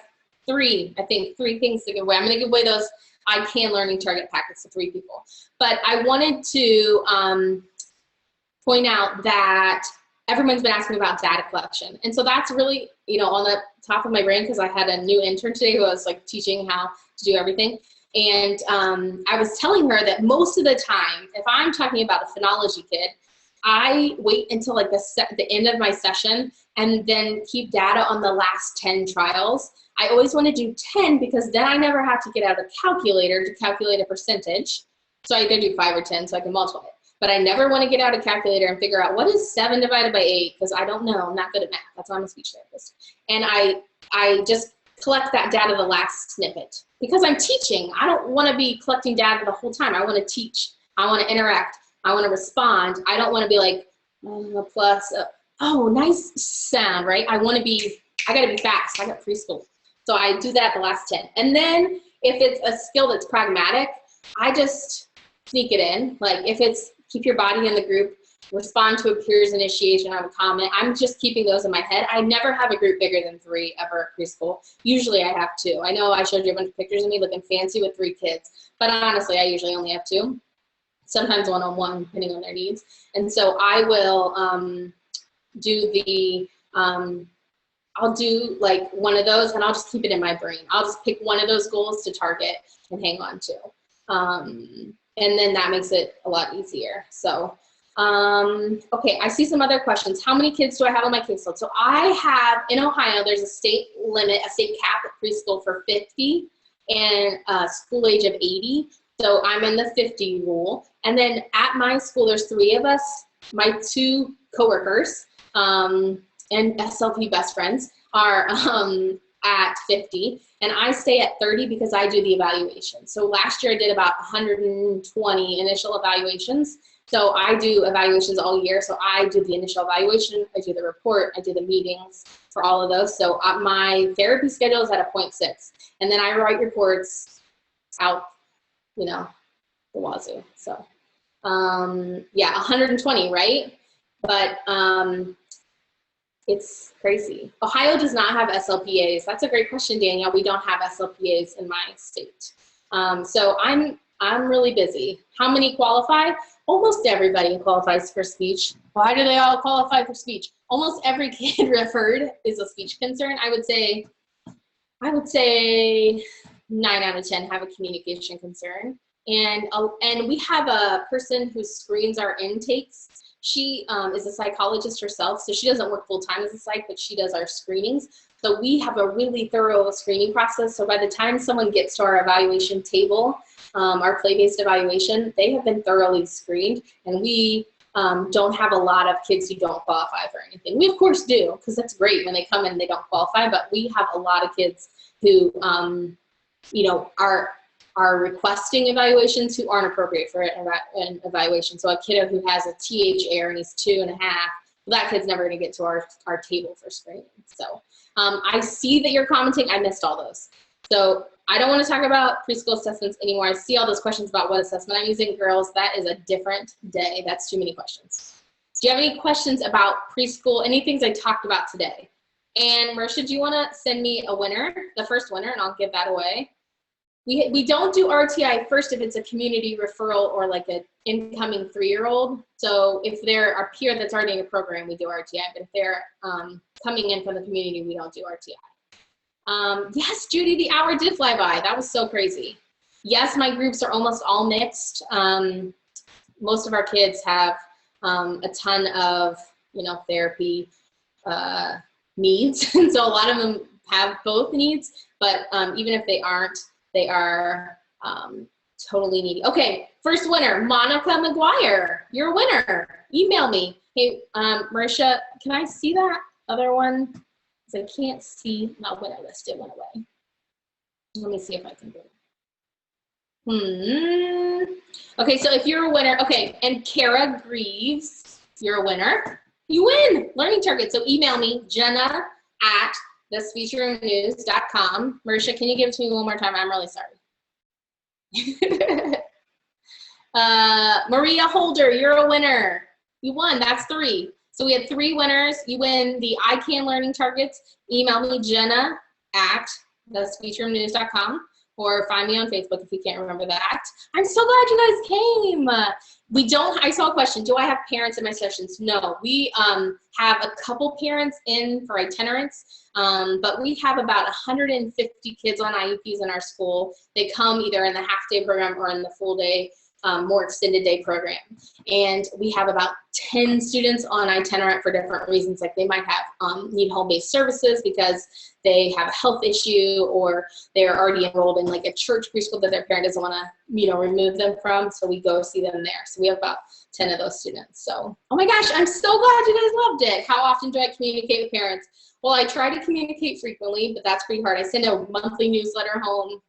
3 things to give away. I'm gonna give away those I Can Learning Target packets to 3 people. But I wanted to point out that everyone's been asking about data collection. And so that's really, you know, on the top of my brain because I had a new intern today who was like teaching how to do everything. And I was telling her that most of the time, if I'm talking about a phonology kid, I wait until like the end of my session and then keep data on the last 10 trials. I always want to do 10 because then I never have to get out a calculator to calculate a percentage. So I can do 5 or 10 so I can multiply it. But I never want to get out a calculator and figure out what is 7 divided by 8 because I don't know. I'm not good at math. That's why I'm a speech therapist. And I just collect that data the last snippet. Because I'm teaching, I don't want to be collecting data the whole time. I want to teach. I want to interact. I want to respond. I don't want to be like, plus, oh, nice sound, right? I got to be fast. I got preschool. So I do that the last 10. And then if it's a skill that's pragmatic, I just sneak it in. Like if it's keep your body in the group, respond to a peer's initiation of a comment, I'm just keeping those in my head. I never have a group bigger than 3 ever at preschool. Usually I have 2. I know I showed you a bunch of pictures of me looking fancy with 3 kids, but honestly, I usually only have 2. Sometimes one-on-one, depending on their needs. And so I will I'll do like one of those and I'll just keep it in my brain. I'll just pick one of those goals to target and hang on to. And then that makes it a lot easier. So, okay, I see some other questions. How many kids do I have on my caseload? So I have, in Ohio, there's a state limit, a state cap at preschool for 50 and a school age of 80. So I'm in the 50 rule. And then at my school, there's 3 of us, my 2 coworkers, and SLP best friends are at 50, and I stay at 30 because I do the evaluation. So last year I did about 120 initial evaluations. So I do evaluations all year. So I do the initial evaluation, I do the report, I do the meetings for all of those. So my therapy schedule is at a 0.6, and then I write reports out, you know, the wazoo. So yeah, 120, right? But it's crazy. Ohio does not have SLPAs. That's a great question, Danielle. We don't have SLPAs in my state. So I'm really busy. How many qualify? Almost everybody qualifies for speech. Why do they all qualify for speech? Almost every kid referred is a speech concern. I would say 9 out of 10 have a communication concern. And we have a person who screens our intakes. She is a psychologist herself, so she doesn't work full-time as a psych, but she does our screenings. So we have a really thorough screening process. So by the time someone gets to our evaluation table, our play-based evaluation, they have been thoroughly screened, and we don't have a lot of kids who don't qualify for anything. We of course do, because that's great when they come in and they don't qualify, but we have a lot of kids who you know, are requesting evaluations who aren't appropriate for an evaluation. So a kiddo who has a TH error and he's 2.5, well, that kid's never gonna get to our table for screening. So I see that you're commenting, I missed all those. So I don't wanna talk about preschool assessments anymore. I see all those questions about what assessment I'm using. Girls, that is a different day. That's too many questions. Do you have any questions about preschool, any things I talked about today? And Marisha, do you wanna send me a winner, the first winner, and I'll give that away? We don't do RTI first if it's a community referral or like an incoming 3-year-old. So if they're a peer that's already in a program, we do RTI. But if they're coming in from the community, we don't do RTI. Yes, Judy, the hour did fly by. That was so crazy. Yes, my groups are almost all mixed. Most of our kids have a ton of, you know, therapy needs. And so a lot of them have both needs, but even if they aren't, they are totally needy. Okay, first winner, Monica McGuire. You're a winner. Email me. Hey, Marisha, can I see that other one? Because I can't see my winner list. It went away. Let me see if I can do it. Okay, so if you're a winner, okay, and Kara Greaves, you're a winner. You win learning target. So email me, Jenna at thespeechroomnews.com. Marisha, can you give it to me one more time? I'm really sorry. Maria Holder, you're a winner. You won, that's 3. So we had 3 winners. You win the I Can Learning Targets. Email me, Jenna at thespeechroomnews.com, or find me on Facebook if you can't remember that. I'm so glad you guys came. I saw a question, do I have parents in my sessions? No, we have a couple parents in for itinerants, but we have about 150 kids on IEPs in our school. They come either in the half-day program or in the full day. more extended day program. And we have about 10 students on itinerant for different reasons. Like they might have need home-based services because they have a health issue, or they're already enrolled in like a church preschool that their parent doesn't want to, remove them from. So we go see them there. So we have about 10 of those students. So, oh my gosh, I'm so glad you guys loved it. How often do I communicate with parents? Well, I try to communicate frequently, but that's pretty hard. I send a monthly newsletter home,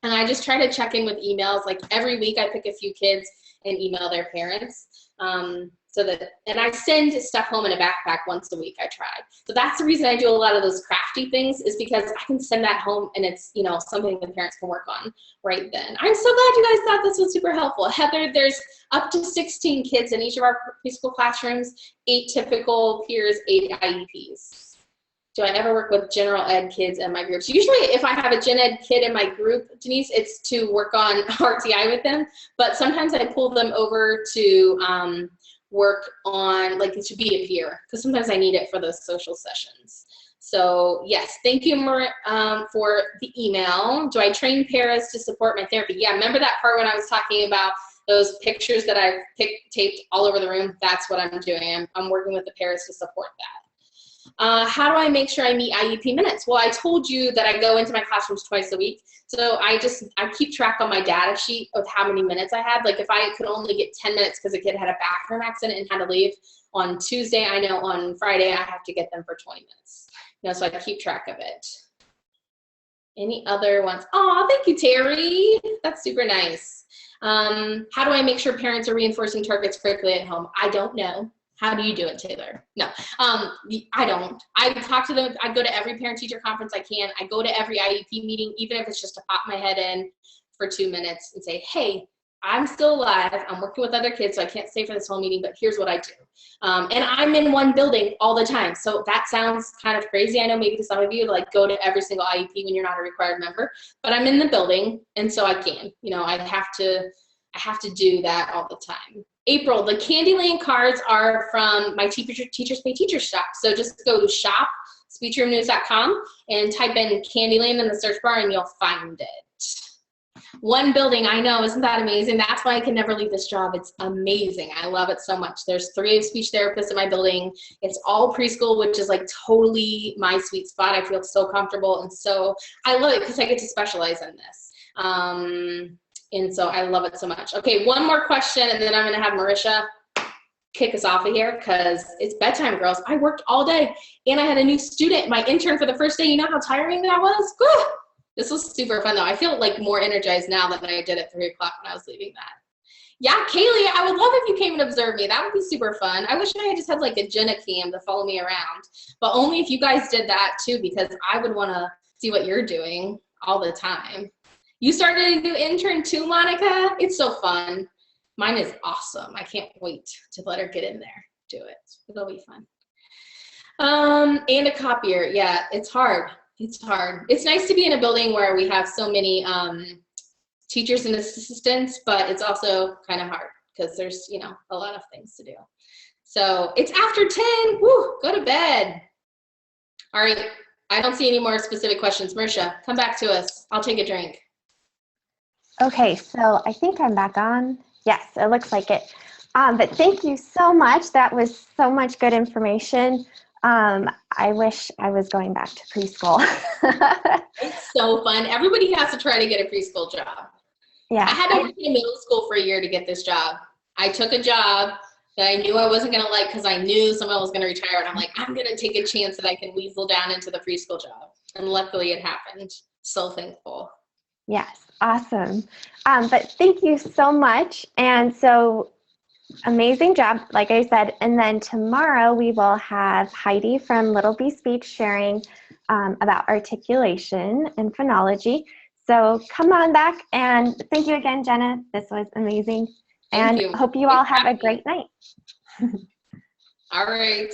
and I just try to check in with emails. Like every week I pick a few kids and email their parents. And I send stuff home in a backpack once a week, I try. So that's the reason I do a lot of those crafty things, is because I can send that home and it's, something the parents can work on right then. I'm so glad you guys thought this was super helpful. Heather, there's up to 16 kids in each of our preschool classrooms, 8 typical peers, 8 IEPs. Do I ever work with general ed kids in my groups? Usually if I have a gen ed kid in my group, Denise, it's to work on RTI with them, but sometimes I pull them over to work on, like, to be a peer, because sometimes I need it for those social sessions. So yes, thank you for the email. Do I train paras to support my therapy? Yeah, remember that part when I was talking about those pictures that I've taped all over the room? That's what I'm doing. I'm working with the paras to support that. How do I make sure I meet IEP minutes? Well, I told you that I go into my classrooms twice a week. So I keep track on my data sheet of how many minutes I had. Like if I could only get 10 minutes because a kid had a bathroom accident and had to leave on Tuesday, I know on Friday I have to get them for 20 minutes. So I keep track of it. Any other ones? Oh, thank you, Terry. That's super nice. How do I make sure parents are reinforcing targets correctly at home? I don't know. How do you do it, Taylor? No, I don't. I talk to them. I go to every parent-teacher conference I can. I go to every IEP meeting, even if it's just to pop my head in for 2 minutes and say, hey, I'm still alive. I'm working with other kids, so I can't stay for this whole meeting, but here's what I do. And I'm in one building all the time. So that sounds kind of crazy. I know maybe to some of you to like go to every single IEP when you're not a required member, but I'm in the building, and so I can. I have to do that all the time. April, the Candyland cards are from my Teachers Pay Teachers shop. So just go to shop.speechroomnews.com and type in Candyland in the search bar and you'll find it. One building, I know, isn't that amazing? That's why I can never leave this job. It's amazing. I love it so much. There's 3 speech therapists in my building. It's all preschool, which is like totally my sweet spot. I feel so comfortable, and so I love it because I get to specialize in this. And so I love it so much. Okay, one more question, and then I'm gonna have Marisha kick us off of here because it's bedtime, girls. I worked all day, and I had a new student, my intern, for the first day. You know how tiring that was? Whew. This was super fun, though. I feel like more energized now than I did at 3 o'clock when I was leaving that. Yeah, Kaylee, I would love if you came and observed me. That would be super fun. I wish I had just had like a Jenna cam to follow me around, but only if you guys did that too, because I would want to see what you're doing all the time. You started a new intern too, Monica? It's so fun. Mine is awesome. I can't wait to let her get in there, do it. It'll be fun. And a copier. Yeah, it's hard. It's hard. It's nice to be in a building where we have so many teachers and assistants, but it's also kind of hard because there's, a lot of things to do. So it's after 10. Woo, go to bed. All right. I don't see any more specific questions. Marisha, come back to us. I'll take a drink. Okay, so I think I'm back on. Yes, it looks like it. But thank you so much. That was so much good information. I wish I was going back to preschool. It's so fun. Everybody has to try to get a preschool job. Yeah. I had to work in middle school for a year to get this job. I took a job that I knew I wasn't going to like because I knew someone was going to retire. And I'm like, I'm going to take a chance that I can weasel down into the preschool job. And luckily it happened. So thankful. Yes, awesome. But thank you so much. And so amazing job, like I said. And then tomorrow we will have Heidi from Little B Speech sharing about articulation and phonology. So come on back, and thank you again, Jenna. This was amazing. And hope you all have a great night. All right.